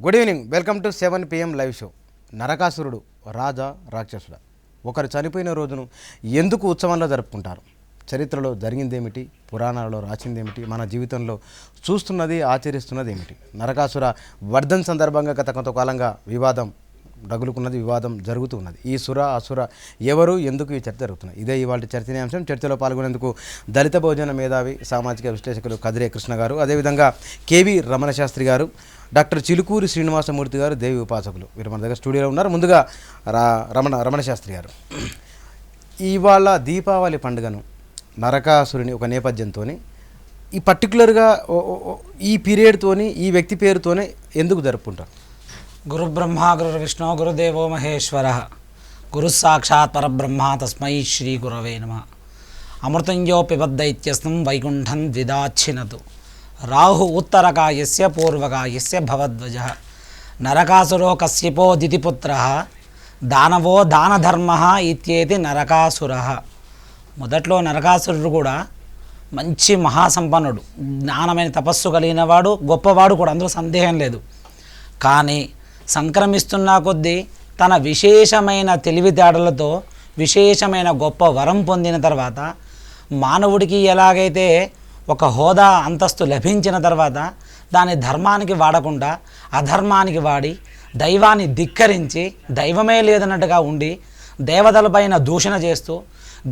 Good evening, welcome to 7 PM live show. నరకాసురుడు రాజా రాక్షసుడా, ఒకరు చనిపోయిన రోజును ఎందుకు ఉత్సవంలో జరుపుకుంటారు? చరిత్రలో జరిగిందేమిటి, పురాణాలలో రాసిందేమిటి, మన జీవితంలో చూస్తున్నది ఆచరిస్తున్నది ఏమిటి? నరకాసుర వర్ధన్ సందర్భంగా గత కొంతకాలంగా వివాదం రగులుకున్నది, వివాదం జరుగుతూ ఉన్నది. ఈ సుర అసుర ఎవరు, ఎందుకు ఈ చర్చ జరుగుతున్నది? ఇదే ఇవాళ చర్చనీయాంశం. చర్చలో పాల్గొనేందుకు దళిత బహుజన మేధావి సామాజిక విశ్లేషకులు కదిరే కృష్ణ గారు, అదేవిధంగా కేవి రమణ శాస్త్రి గారు, డాక్టర్ చిలుకూరి శ్రీనివాసమూర్తి గారు, దేవి ఉపాసకులు, వీరు మన దగ్గర స్టూడియోలో ఉన్నారు. ముందుగా రమణ శాస్త్రి గారు, ఇవాళ దీపావళి పండుగను నరకాసురుని ఒక నేపథ్యంతో ఈ పర్టికులర్గా ఈ పీరియడ్తోని ఈ వ్యక్తి పేరుతోనే ఎందుకు జరుపుకుంటారు? గురు బ్రహ్మ గురు విష్ణు గురుదేవో మహేశ్వర గురు సాక్షాత్ పరబ్రహ్మ తస్మై శ్రీ గురవే నమః. అమృతంజో పిబద్ధైత్యస్నం వైకుంఠం ద్విదాచ్చినతు రాహు ఉత్తరకాయస్య పూర్వకాయస్య భవద్వజ నరకాసురో కశ్యపో దితిపుత్రః దానవో దానధర్మః ఇత్యేతి నరకాసురః. మొదట్లో నరకాసురుడు కూడా మంచి మహాసంపన్నుడు, జ్ఞానమైన తపస్సు కలిగినవాడు, గొప్పవాడు కూడా, అందులో సందేహం లేదు. కానీ సంక్రమిస్తున్న కొద్దీ తన విశేషమైన తెలివితేటలతో విశేషమైన గొప్ప వరం పొందిన తర్వాత, మానవుడికి ఎలాగైతే ఒక హోదా అంతస్తు లభించిన తర్వాత దాని ధర్మానికి వాడకుండా అధర్మానికి వాడి దైవాన్ని ధిక్కరించి దైవమే లేదన్నట్టుగా ఉండి దేవతలపైన దూషణ చేస్తూ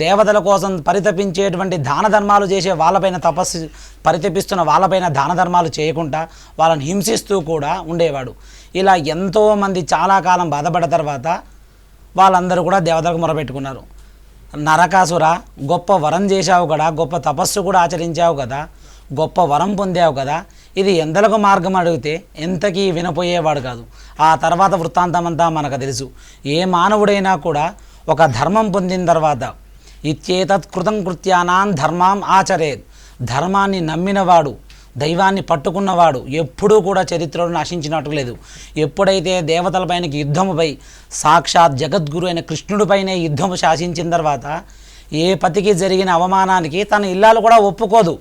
దేవతల కోసం పరితపించేటువంటి దాన ధర్మాలు చేసే వాళ్ళపైన తపస్సు పరితపిస్తున్న వాళ్ళపైన దాన ధర్మాలు చేయకుండా వాళ్ళని హింసిస్తూ కూడా ఉండేవాడు. ఇలా ఎంతోమంది చాలా కాలం బాధపడ్డ తర్వాత వాళ్ళందరూ కూడా దేవతలకు మొరపెట్టుకున్నారు. నరకాసుర, గొప్ప వరం చేశావు కదా, గొప్ప తపస్సు కూడా ఆచరించావు కదా, గొప్ప వరం పొందావు కదా, ఇది ఎంతలకు మార్గం అడిగితే ఎంతకీ వినపోయేవాడు కాదు. ఆ తర్వాత వృత్తాంతమంతా మనకు తెలుసు. ఏ మానవుడైనా కూడా ఒక ధర్మం పొందిన తర్వాత ఇత్యేతత్ కృతం కృత్యానాం ధర్మాం ఆచరేత్, ధర్మాన్ని నమ్మినవాడు, దైవాన్ని పట్టుకున్నవాడు ఎప్పుడూ కూడా చరిత్రలో నశించినట్టు లేదు. ఎప్పుడైతే దేవతలపైనకి యుద్ధముపై సాక్షాత్ జగద్గురు అయిన కృష్ణుడిపైనే యుద్ధము శాసించిన తర్వాత ఏ పతికి జరిగిన అవమానానికి తన ఇల్లాలు కూడా ఒప్పుకోదు.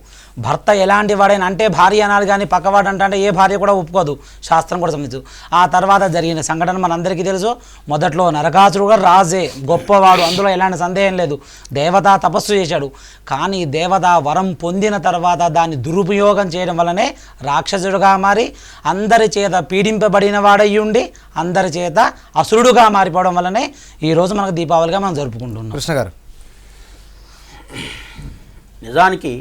భర్త ఎలాంటి వాడైనా, అంటే భార్య అనాలి కానీ పక్కవాడు అంటే ఏ భార్య కూడా ఒప్పుకోదు, శాస్త్రం కూడా సంబంధించు. ఆ తర్వాత జరిగిన సంఘటన మనందరికీ తెలుసు. మొదట్లో నరకాసురుడు కూడా రాజే, గొప్పవాడు, అందులో ఎలాంటి సందేహం లేదు. దేవతా తపస్సు చేశాడు. కానీ దేవతా వరం పొందిన తర్వాత దాన్ని దురుపయోగం చేయడం వల్లనే రాక్షసుడుగా మారి అందరి చేత పీడింపబడిన వాడయ్యి ఉండి అందరి చేత అసురుడుగా మారిపోవడం వల్లనే ఈరోజు మనకు దీపావళిగా మనం జరుపుకుంటున్నాం. కృష్ణ గారు, నిజానికి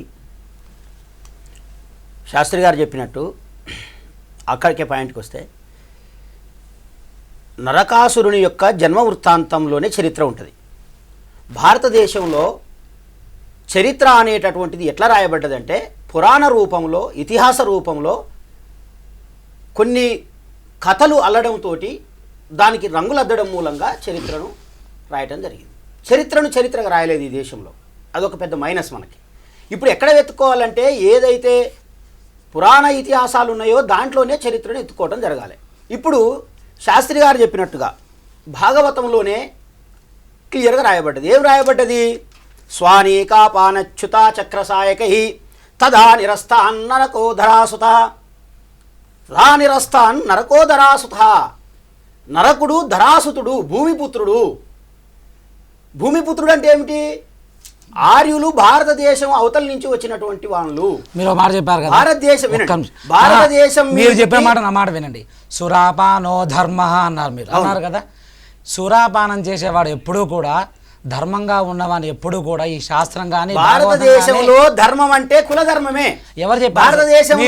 శాస్త్రి గారు చెప్పినట్టు అక్కడికే పాయింట్కి వస్తే, నరకాసురుని యొక్క జన్మ వృత్తాంతంలోనే చరిత్ర ఉంటుంది. భారతదేశంలో చరిత్ర అనేటటువంటిది ఎట్లా రాయబడ్డదంటే పురాణ రూపంలో, ఇతిహాస రూపంలో కొన్ని కథలు అల్లడంతో దానికి రంగులద్దడం మూలంగా చరిత్రను రాయటం జరిగింది. చరిత్రగా రాయలేదు ఈ దేశంలో. అదొక పెద్ద మైనస్ మనకి. ఇప్పుడు ఎక్కడ వెతుక్కోవాలంటే ఏదైతే పురాణ ఇతిహాసాలు ఉన్నాయో దాంట్లోనే చరిత్రను ఎత్తుకోవడం జరగాలి. ఇప్పుడు శాస్త్రి గారు చెప్పినట్టుగా భాగవతంలోనే క్లియర్గా రాయబడ్డది. ఏం రాయబడ్డది? స్వానీకాపానచ్యుత చక్రసాయకై తదా నిరస్తాన్ నరకోధరాసుత, తదా నిరస్తాన్ నరకోధరాసుత. నరకుడు ధరాసుతుడు భూమిపుత్రుడు. భూమిపుత్రుడు అంటే ఏమిటి? ఆర్యులు భారతదేశం అవతల నుంచి వచ్చినటువంటి వాళ్ళు. మీరు మాట చెప్పారు కదా, భారతదేశం మీరు చెప్పే మాట నా మాట వినండి. సురాపానో ధర్మ అన్నారు, మీరు అన్నారు కదా. సురాపానం చేసేవాడు ఎప్పుడూ కూడా ధర్మంగా ఉన్నవాడు ఎప్పుడు కూడా ఈ శాస్త్రం కానీ భారతదేశంలో ధర్మం అంటే కుల ధర్మమే. ఎవరు చెప్పారు? భారతదేశంలో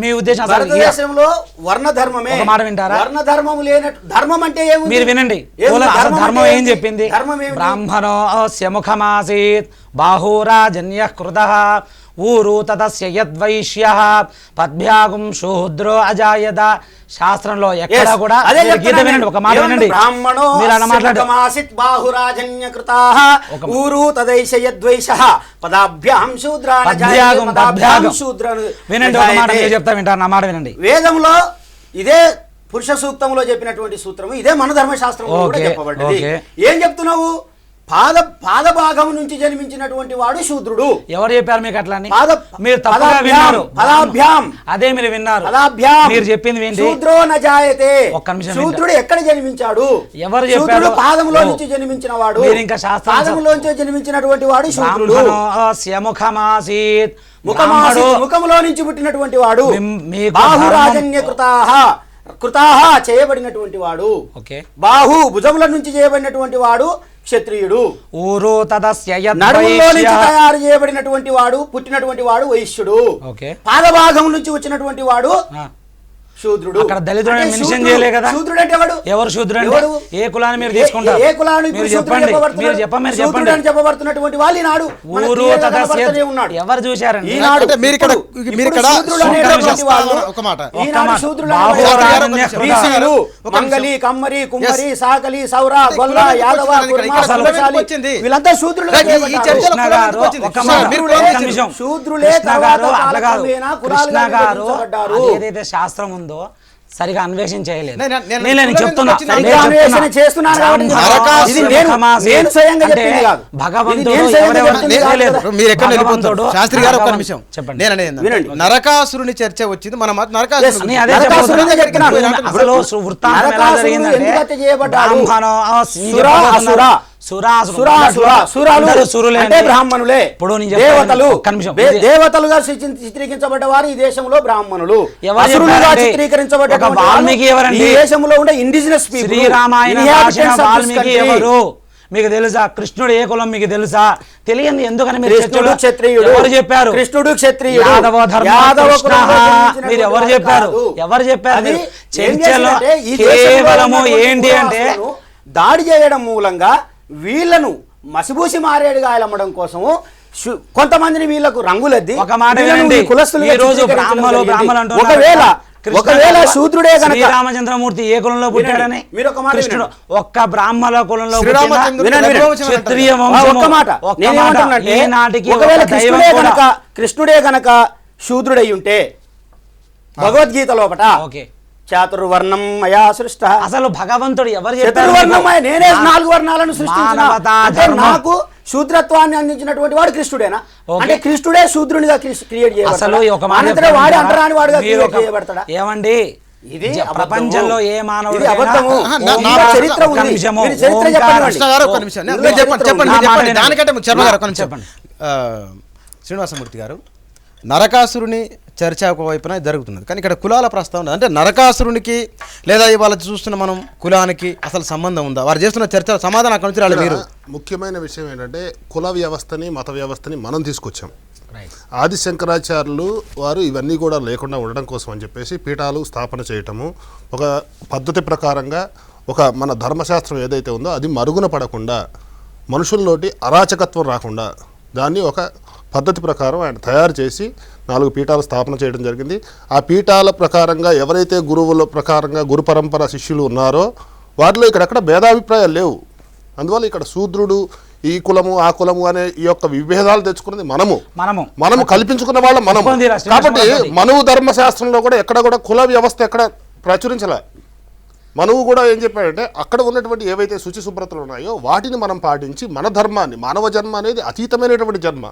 మీ ఉద్దేశం భారతదేశంలో వర్ణ ధర్మమే. ఒక మాట వింటారా? వర్ణ ధర్మం లేనట్టు ధర్మం అంటే ఏముంది? మీరు వినండి. ధర్మం ఏం చెప్పింది? బ్రాహ్మణో స్యముఖమాసీత్ బాహూరాజన్య కృతః ఊరు తతస్య యద్వైశ్యః పద్భ్యాగుం శూద్రో అజాయత. శాస్త్రంలో ఎక్కడ కూడా ఒక మాట వినండి. బ్రాహ్మణో స్యముఖమాసీత్ బాహూరాజన్య కృతః ఊరు తదైష యద్వైశ్యః పదాభ్యాం శూద్రాన్ శూద్రాన్. వినండి, ఒక మాట మీరు చెప్తా వింటారు, నా మాట వినండి. వేదంలో ఇదే పురుష సూక్తంలో చెప్పినటువంటి సూత్రము ఇదే మన ధర్మశాస్త్రంలో కూడా చెప్పబడ్డది. ఏం చెప్తున్నావు? పాదభాగం నుంచి జన్మించినటువంటి వాడు శూద్రుడు. ఎవరు చెప్పారు మీకు అట్లా అని? పాద మీరు తప్పుగా విన్నారు. పదాభ్యాం అదే మీరు విన్నారు. పదాభ్యాం మీరు చెప్పింది ఏంటి? శూద్రో నజాయతే. ఒక్క నిమిషం. శూద్రుడు ఎక్కడ జన్మించాడు? ఎవరు చెప్పారు? శూద్రుడు పాదములో నుంచి జన్మించిన వాడు. మీరు ఇంకా శాస్త్రం పాదములో నుంచి జన్మించినటువంటి వాడు శూద్రుడు. ముఖమాసీత్, ముఖములో నుంచి పుట్టినటువంటి వాడు. మీకు బాహురాజన్య కృతాహ చేయబడినటువంటి వాడు. ఓకే. బాహు భుజముల నుంచి చేయబడినటువంటి వాడు క్షత్రియుడు. ఊరు తదస్య నడుములో నుంచి తయారు చేయబడినటువంటి వాడు పుట్టినటువంటి వాడు వైశ్యుడు. ఓకే. పాదభాగం నుంచి వచ్చినటువంటి వాడు శూద్రుడు. అక్కడ దళితుడు మెన్షన్ చేయలే కదా. శూద్రుడు అంటే ఎవడు? ఎవరు శూద్రుడు అంటే? ఏ కులాన్ని మీరు తీసుకుంటారు? ఏ కులాన్ని మీరు చెప్పండి. మీరు చెప్పండి. శూద్రుడు అని చెప్పబడుతున్నటువంటి వాళ్ళు ఈనాడు ఊరు తదస్య ఉన్నాడు. ఎవరు చూశారండి? ఈనాడు మీరు ఇక్కడ శూద్రుడు అనేటువంటి వాళ్ళు ఒక మాట ఈనాడు శూద్రుడు బీసీలు మంగలి కమ్మరి కుమ్మరి సాకలి సౌర గొల్ల యాదవ వీళ్ళంతా శూద్రులు. శూద్రులే కృష్ణ గారు ఏదైతే శాస్త్రం ఉందో సరిగా అన్వేషణ చేయలేదు. నేను చెప్తున్నా భగవంతుడు శాస్త్రి గారు ఒక్క నిమిషం చెప్పండి. నరకాసురుని చర్చ వచ్చింది. మనం బ్రాహ్మణులే దేవతలుగా చిత్రీకరించబడ్డ వారు ఈ దేశంలో బ్రాహ్మణులు. చిత్రీకరించబడ్డ వాల్మీకి ఎవరండి? ఈ దేశంలో ఉండే ఇండిజినస్ శ్రీరామాయణం వాల్మీకి ఎవరు మీకు తెలుసా? కృష్ణుడు ఏ కులం మీకు తెలుసా? తెలియదు. ఎందుకని మీరు క్షత్రియుడు ఎవరు చెప్పారు? కృష్ణుడు క్షత్రియుడు. మీరు ఎవరు చెప్పారు? ఎవరు చెప్పారు? చర్చలో కేవలము ఏంటి అంటే దాడి చేయడం మూలంగా వీళ్ళను మసిబూసి మారేడుగా అమ్మడం కోసము కొంతమందిని వీళ్ళకు రంగులద్ది ఒక మాట ఒకవేళ శూద్రుడే గనక శ్రీరామచంద్రమూర్తి ఏ కులంలో పుట్టాడని మీరు ఒక మాట కృష్ణుడు ఒక్క బ్రాహ్మణ కులంలో క్షత్రియ కృష్ణుడే గనక శూద్రుడై ఉంటే భగవద్గీత లోపట చాతుర్వర్ణం మయా సృష్ట. అసలు భగవంతుడు ఎవరు చతుర్వర్ణం నేనే 4 వర్ణాలను సృష్టించిన. నాకు శూద్రత్వాన్ని అందించినటువంటి వాడు కృష్ణుడేనా? అంటే కృష్ణుడే శూద్రునిగా క్రియేట్ చేయబడతాడా? ఏమండి ఇది ప్రపంచంలో ఏ మానవుడు చరిత్ర చెప్పండి. శ్రీనివాసమూర్తి గారు, నరకాసురుని చర్చ ఒకవైపున జరుగుతున్నది, కానీ ఇక్కడ కులాల ప్రస్తావన అంటే నరకాసురునికి లేదా ఇవాళ చూస్తున్న మనం కులానికి అసలు సంబంధం ఉందా? వారు చేస్తున్న చర్చ సమాధానం అక్కడ నుంచి రాలేదు. మీరు ముఖ్యమైన విషయం ఏంటంటే కుల వ్యవస్థని మత వ్యవస్థని మనం తీసుకొచ్చాం. ఆది శంకరాచార్యులు వారు ఇవన్నీ కూడా లేకుండా ఉండడం కోసం అని చెప్పేసి పీఠాలు స్థాపన చేయటము, ఒక పద్ధతి ప్రకారంగా ఒక మన ధర్మశాస్త్రం ఏదైతే ఉందో అది మరుగున పడకుండా మనుషుల్లోటి అరాచకత్వం రాకుండా దాన్ని ఒక పద్ధతి ప్రకారం ఆయన తయారు చేసి 4 పీఠాలు స్థాపన చేయడం జరిగింది. ఆ పీఠాల ప్రకారంగా ఎవరైతే గురువుల ప్రకారంగా గురు పరంపర శిష్యులు ఉన్నారో వాటిలో ఇక్కడెక్కడ భేదాభిప్రాయాలు లేవు. అందువల్ల ఇక్కడ శూద్రుడు ఈ కులము ఆ కులము అనే ఈ యొక్క విభేదాలు తెచ్చుకున్నది మనము కల్పించుకున్న వాళ్ళం మనము. కాబట్టి మనువు ధర్మశాస్త్రంలో కూడా ఎక్కడ కూడా కుల వ్యవస్థ ఎక్కడ ప్రచురించలే. మనువు కూడా ఏం చెప్పాడంటే అక్కడ ఉన్నటువంటి ఏవైతే శుచి శుభ్రతలు ఉన్నాయో వాటిని మనం పాటించి మన ధర్మాన్ని, మానవ జన్మ అనేది అతీతమైనటువంటి జన్మ,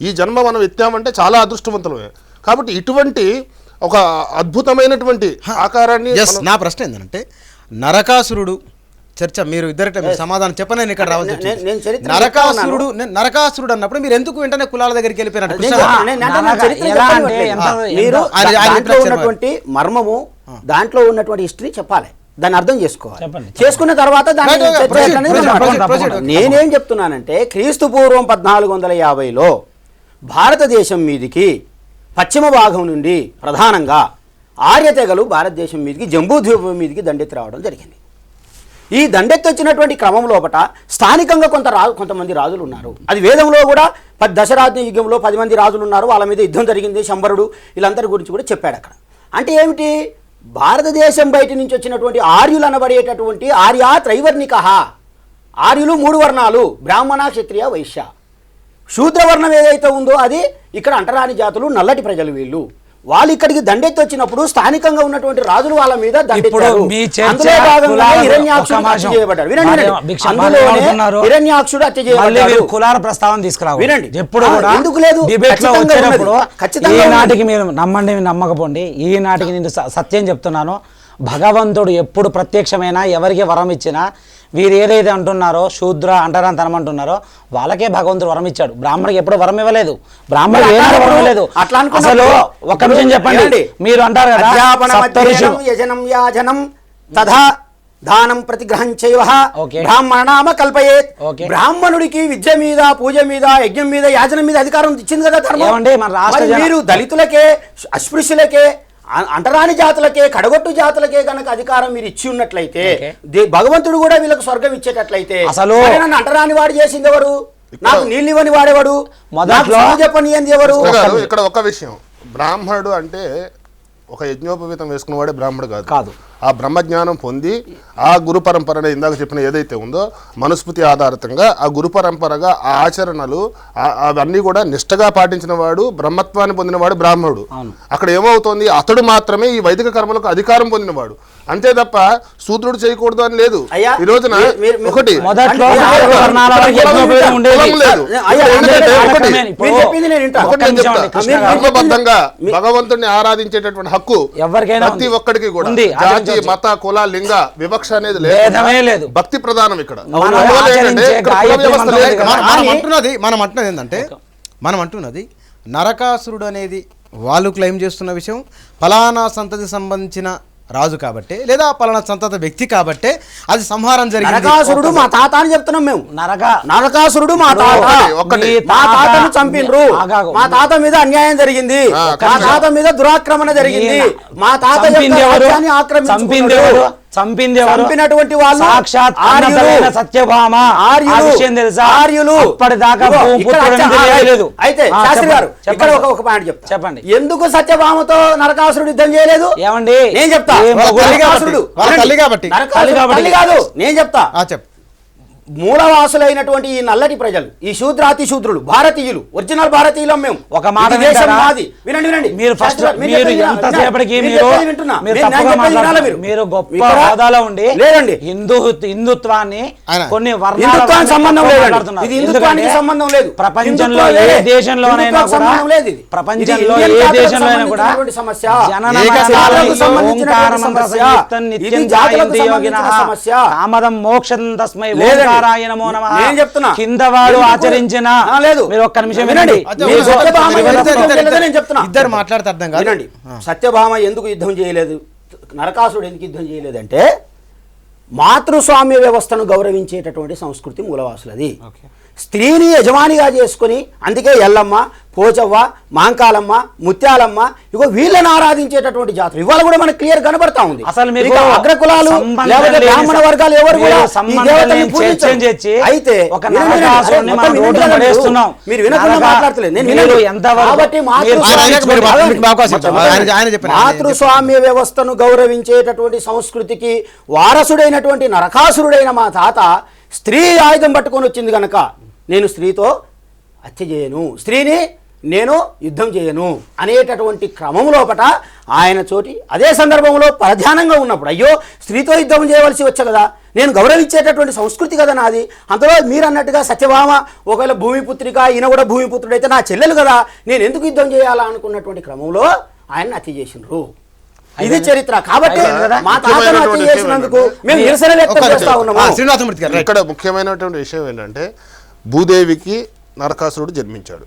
ఈ జన్మ మనం ఎత్తామంటే చాలా అదృష్టవంతులమే. కాబట్టి ఇటువంటి ఒక అద్భుతమైనటువంటి ఆకారాన్ని నా ప్రశ్న ఏంటంటే నరకాసురుడు చర్చ మీరు ఇద్దరిట సమాధానం చెప్పని నేను ఇక్కడ రావాలి. నరకాసురుడు అన్నప్పుడు మీరు ఎందుకు వెంటనే కులాల దగ్గరికి వెళ్ళిపోయినట్టు? ఉన్నటువంటి మర్మము దాంట్లో ఉన్నటువంటి హిస్టరీ చెప్పాలి, దాన్ని అర్థం చేసుకోవాలి. చేసుకున్న తర్వాత నేనేం చెప్తున్నానంటే క్రీస్తు పూర్వం 1450లో భారతదేశం మీదికి పశ్చిమ భాగం నుండి ప్రధానంగా ఆర్య తెగలు భారతదేశం మీదికి జంబూద్వీపం మీదికి దండెత్తి రావడం జరిగింది. ఈ దండెత్తి వచ్చినటువంటి క్రమం లోపల స్థానికంగా కొంతమంది రాజులు ఉన్నారు. అది వేదంలో కూడా దశరాజ్య యుగంలో 10 మంది రాజులు ఉన్నారు, వాళ్ళ మీద యుద్ధం జరిగింది, శంబరుడు వీళ్ళందరి గురించి కూడా చెప్పాడు అక్కడ. అంటే ఏమిటి? భారతదేశం బయట నుంచి వచ్చినటువంటి ఆర్యులు అనబడేటటువంటి ఆర్య త్రైవర్ణిక, ఆర్యులు 3 వర్ణాలు, బ్రాహ్మణ క్షత్రియ వైశ్య. శూద్రవర్ణం ఏదైతే ఉందో అది ఇక్కడ అంటరాని జాతులు, నల్లటి ప్రజలు వీళ్ళు. వాళ్ళు ఇక్కడికి దండెత్తి వచ్చినప్పుడు స్థానికంగా ఉన్నటువంటి రాజులు వాళ్ళ మీద ఇప్పుడు దండెత్తారు. మీ చర్చ అందులో భాగంగానే కులాల- హిరణ్యాక్షుడు ఒక్క హత్య నిమిషం. చేయబడ్డాడు. వినండి, మరి వినండి. భిక్ష అందులోనే మాట్లాడుతున్నారు. హిరణ్యాక్షుడు హత్య మళ్ళీ చేయబడ్డాడు. మీరు కులాల ప్రస్తావన తీసుకురావు. వినండి. ఎప్పుడు కూడా ఎందుకు లేదు? డిబేట్ లో ఖచ్చితంగా వచ్చేటప్పుడు ఉన్నది. ఖచ్చితంగా ఈనాటికి మీరు నమ్మండి నమ్మకపోండి, ఈనాటికి నేను సత్యం చెప్తున్నాను. భగవంతుడు ఎప్పుడు ప్రత్యక్షమైనా ఎవరికి వరం ఇచ్చినా వీరు ఏదైతే అంటున్నారో శూద్ర అంటారని తనమంటున్నారో వాళ్ళకే భగవంతుడు వరం ఇచ్చాడు. బ్రాహ్మణికి ఎప్పుడు వరం ఇవ్వలేదు. బ్రాహ్మణుడు ఏనాడు వరం ఇవ్వలేదు. అట్లా అసలు ఒక్క నిమిషం చెప్పండి. మీరు అంటారు కదా సప్త ఋషులు. యజనం యాజనం తథా దానం ప్రతిగ్రహం చైవ ఓకే. బ్రాహ్మణామ కల్పయేత్. ఓకే. బ్రాహ్మణుడికి విద్య మీద, పూజ మీద, యజ్ఞం మీద, యాజనం మీద అధికారం ఇచ్చింది కదా ధర్మం. ఏమండి, మన రాష్ట్ర మరి మీరు దళితులకే, అస్పృశ్యులకే, అంటరాని జాతులకే, కడగొట్టు జాతులకే గనక అధికారం మీరు ఇచ్చి ఉన్నట్లయితే భగవంతుడు కూడా వీళ్ళకి స్వర్గం ఇచ్చేటట్లయితే అసలు మరి నన్ను అంటరాని వాడు చేసింది ఎవరు? నాకు నీళ్ళు ఇవ్వని వాడేవాడు? మొదట్లో చెప్పని ఎవరు? ఇక్కడ ఒక విషయం, బ్రాహ్మణుడు అంటే ఒక యజ్ఞోపవీతం వేసుకున్నవాడే బ్రాహ్మణుడు కాదు. ఆ బ్రహ్మజ్ఞానం పొంది ఆ గురు పరంపర ఇందాక చెప్పిన ఏదైతే ఉందో మనుస్మృతి ఆధారితంగా ఆ గురు పరంపరగా ఆ ఆచరణలు అవన్నీ కూడా నిష్ఠగా పాటించిన వాడు, బ్రహ్మత్వాన్ని పొందినవాడు బ్రాహ్మణుడు. అక్కడ ఏమవుతోంది, అతడు మాత్రమే ఈ వైదిక కర్మలకు అధికారం పొందినవాడు. అంతే తప్ప శూద్రుడు చేయకూడదు అని లేదు. ఈ రోజున ఒకటి ధర్మబద్ధంగా భగవంతుడిని ఆరాధించేటటువంటి హక్కు ప్రతి ఒక్కడికి కూడా జాతి, మత, కుల, లింగ వివక్ష అనేది లేదు. భక్తి ప్రధానం ఇక్కడ. మనం అంటున్నది నరకాసురుడు అనేది వాళ్ళు క్లెయిమ్ చేస్తున్న విషయం ఫలానా సంతతి సంబంధించిన రాజు కాబట్టే లేదా పలానా సంతత వ్యక్తి కాబట్టే అది సంహారం జరిగింది. నరకాసురుడు మా తాత అని చెప్తున్నాం మేము. నరకాసురుడు మా తాత, మా తాతను చంపినరు, మా తాత మీద అన్యాయం జరిగింది, మా తాత మీద దురాక్రమణ జరిగింది, మా తాత ఆక్రమించుకున్నాడు. చంపినటువంటి వాళ్ళు సాక్షాత్ సత్యభామ. అయితే శాస్త్రి గారు ఇక్కడ ఒక పాయింట్ చెప్తా. చెప్పండి, ఎందుకు సత్యభామతో నరకాసురుడు యుద్ధం చేయలేదు? ఏమండి నేను చెప్తా. తల్లి కాదు, నేను చెప్తా. మూలవాసులైనటువంటి ఈ నల్లటి ప్రజలు, ఈ శూద్రాతి శూద్రులు, భారతీయులు, ఒరిజినల్ భారతీయులం మేము. ఒక మాట వినండి. మీరు ఫస్ట్ మీరు ఎంతసేపటికి మీరు గొప్ప హోదాలో ఉండి లేదండి హిందుత్వాన్ని కొన్ని వర్ణాలకు సంబంధం లేదు. ఇది హిందుత్వానికి సంబంధం లేదు. ప్రపంచంలో ఏ దేశంలోనైనా కూడా, ప్రపంచంలో ఏ దేశంలోనైనా కూడా ఓంకార మంత్ర సంయుక్తం నిత్యం జాయంతి యోగినః కామదం మోక్షం తస్మై నారాయణమో నమః. కింద వాడు ఆచరించిన మీరు ఒక్క నిమిషం వినండి. ఇద్దరు మాట్లాడితే అర్థం కాదు. వినండి, సత్యభామ ఎందుకు యుద్ధం చేయలేదు, నరకాసురుడు ఎందుకు యుద్ధం చేయలేదంటే మాతృస్వామ్య వ్యవస్థను గౌరవించేటటువంటి సంస్కృతి మూలవాసులది. స్త్రీని యజమానిగా చేసుకుని, అందుకే ఎల్లమ్మ, పోచవ్వ, మాంకాలమ్మ, ముత్యాలమ్మ, ఇగో వీళ్ళని ఆరాధించేటటువంటి జాతులు ఇవాళ కూడా మనకు క్లియర్ కనబడతా ఉంది. అసలు అగ్రకులాలు లేకపోతే బ్రాహ్మణ వర్గాలు ఎవరు కూడా అయితే మీరు వినకుండా మాట్లాడతలేదు. కాబట్టి మాతృస్వామ్య వ్యవస్థను గౌరవించేటటువంటి సంస్కృతికి వారసుడైనటువంటి నరకాసురుడైన మా తాత స్త్రీ ఆయుధం పట్టుకొని వచ్చింది కనుక నేను స్త్రీతో హత్య చేయను, స్త్రీని నేను యుద్ధం చేయను అనేటటువంటి క్రమం లోపట ఆయన చోటి అదే సందర్భంలో పరధ్యానంగా ఉన్నప్పుడు అయ్యో స్త్రీతో యుద్ధం చేయవలసి వచ్చే కదా, నేను గౌరవించేటటువంటి సంస్కృతి కదా నాది. అందులో మీరు అన్నట్టుగా సత్యభామ ఒకవేళ భూమిపుత్రిక, ఈయన కూడా భూమిపుత్రుడైతే నా చెల్లెలు కదా, నేను ఎందుకు యుద్ధం చేయాలా అనుకున్నటువంటి క్రమంలో ఆయన హత్య చేసినారు. ఇది చరిత్ర. కాబట్టి మా తాతను హత్య చేసినందుకు మేము నిరసన వ్యక్తం చేస్తా ఉన్నాము. ఇక్కడ ముఖ్యమైనటువంటి విషయం ఏంటంటే భూదేవికి నరకాసురుడు జన్మించాడు.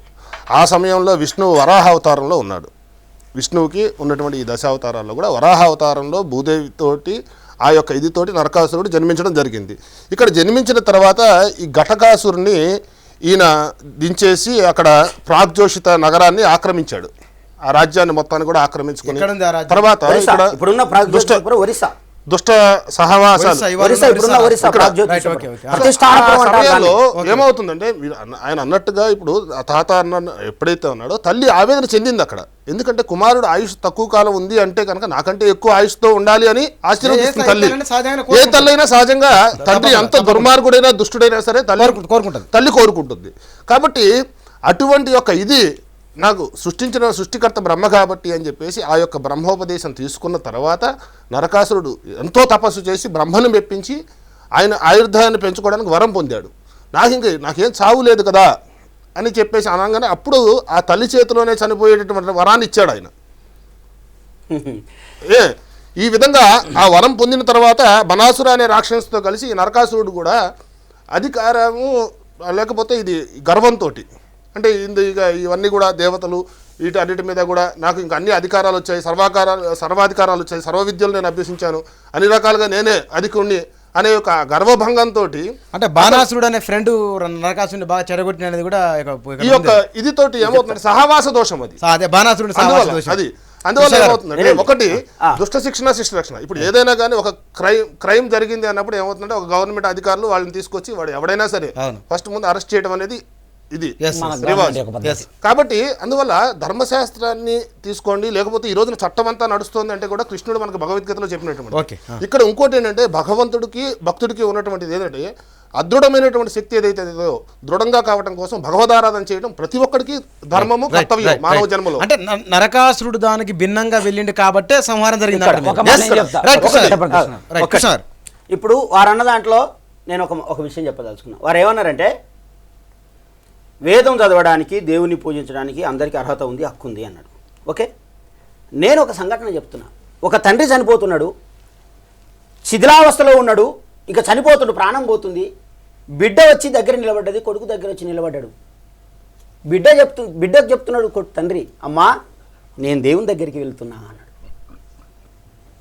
ఆ సమయంలో విష్ణువు వరాహ అవతారంలో ఉన్నాడు. విష్ణువుకి ఉన్నటువంటి ఈ దశావతారాల్లో కూడా వరాహ అవతారంలో భూదేవితోటి ఆ యొక్క ఇదితోటి నరకాసురుడు జన్మించడం జరిగింది. ఇక్కడ జన్మించిన తర్వాత ఈ ఘటకాసురుని ఈయన దించేసి అక్కడ ప్రాగ్జోషిత నగరాన్ని ఆక్రమించాడు. ఆ రాజ్యాన్ని మొత్తాన్ని కూడా ఆక్రమించుకుని తర్వాత దుష్ట సహవాసాలు ఏమవుతుందంటే ఆయన అన్నట్టుగా ఇప్పుడు తాత అన్న ఎప్పుడైతే ఉన్నాడో తల్లి ఆవేదన చెందింది అక్కడ. ఎందుకంటే కుమారుడు ఆయుష్ తక్కువ కాలం ఉంది అంటే కనుక నాకంటే ఎక్కువ ఆయుష్తో ఉండాలి అని ఆశీర్వదిస్తుంది తల్లి. ఏ తల్లి అయినా సహజంగా తండ్రి ఎంత దుర్మార్గుడైనా దుష్టుడైనా సరే తల్లి కోరుకుంటుంది. కాబట్టి అటువంటి యొక్క ఇది నాకు సృష్టికర్త బ్రహ్మ కాబట్టి అని చెప్పేసి ఆ యొక్క బ్రహ్మోపదేశం తీసుకున్న తర్వాత నరకాసురుడు ఎంతో తపస్సు చేసి బ్రహ్మను మెప్పించి ఆయన ఆయుర్దాయాన్ని పెంచుకోవడానికి వరం పొందాడు. నాకేం చావు లేదు కదా అని చెప్పేసి అనగానే అప్పుడు ఆ తల్లి చేతిలోనే చనిపోయేటటువంటి వరాన్ని ఇచ్చాడు ఆయన. ఈ విధంగా ఆ వరం పొందిన తర్వాత బనాసుర అనే రాక్షసుతో కలిసి నరకాసురుడు కూడా అధికారము లేకపోతే ఇది గర్వంతో, అంటే ఇక ఇవన్నీ కూడా దేవతలు వీటన్నిటి మీద కూడా నాకు ఇంకా అన్ని అధికారాలు వచ్చాయి, సర్వాధికారాలు వచ్చాయి, సర్వ విద్యలు నేను అభ్యసించాను, అన్ని రకాలుగా నేనే అధికుణ్ణి అనే ఒక గర్వభంగంతో, అంటే బాణాసురుడు అనే ఫ్రెండ్ నరకాసురుడిని బాగా చెడగొట్టిన అనేది కూడా ఈ యొక్క ఇదితోటి ఏమవుతుంది, సహవాస దోషం అది. అదే బాణాసురుడి అది అందువల్ల ఏమవుతుందంటే ఒకటి దుష్ట శిక్షణ శిష్ట రక్షణ. ఇప్పుడు ఏదైనా కానీ ఒక క్రైమ్ జరిగింది అన్నప్పుడు ఏమవుతుందంటే ఒక గవర్నమెంట్ అధికారులు వాళ్ళని తీసుకొచ్చి వాడు ఎవడైనా సరే ఫస్ట్ ముందు అరెస్ట్ చేయడం అనేది ఇది రివాజ్. కాబట్టి అందువల్ల ధర్మశాస్త్రాన్ని తీసుకోండి, లేకపోతే ఈ రోజున చట్టం అంతా నడుస్తుంది అంటే కూడా కృష్ణుడు మనకు భగవద్గీతలో చెప్పినటువంటి. ఇక్కడ ఇంకోటి ఏంటంటే భగవంతుడికి భక్తుడికి ఉన్నటువంటిది ఏంటంటే అదృఢమైనటువంటి శక్తి ఏదైతే దృఢంగా కావడం కోసం భగవదారాధన చేయడం ప్రతి ఒక్కరికి ధర్మము కర్తవ్యం మానవ జన్మలో. అంటే నరకాసురుడు దానికి భిన్నంగా వెళ్ళిండు కాబట్టే సంహారం జరిగింది. ఇప్పుడు వారు అన్న దాంట్లో నేను ఒక విషయం చెప్పదలుచుకున్నా. వారు ఏమన్నారంటే వేదం చదవడానికి దేవుని పూజించడానికి అందరికీ అర్హత ఉంది, హక్కు ఉంది అన్నాడు. ఓకే, నేను ఒక సంఘటన చెప్తున్నా. ఒక తండ్రి చనిపోతున్నాడు, శిథిలావస్థలో ఉన్నాడు, ఇక చనిపోతుడు, ప్రాణం పోతుంది. బిడ్డ వచ్చి దగ్గర నిలబడ్డది, కొడుకు దగ్గర వచ్చి నిలబడ్డాడు. బిడ్డకు చెప్తున్నాడు తండ్రి, అమ్మా నేను దేవుని దగ్గరికి వెళ్తున్నా అన్నాడు.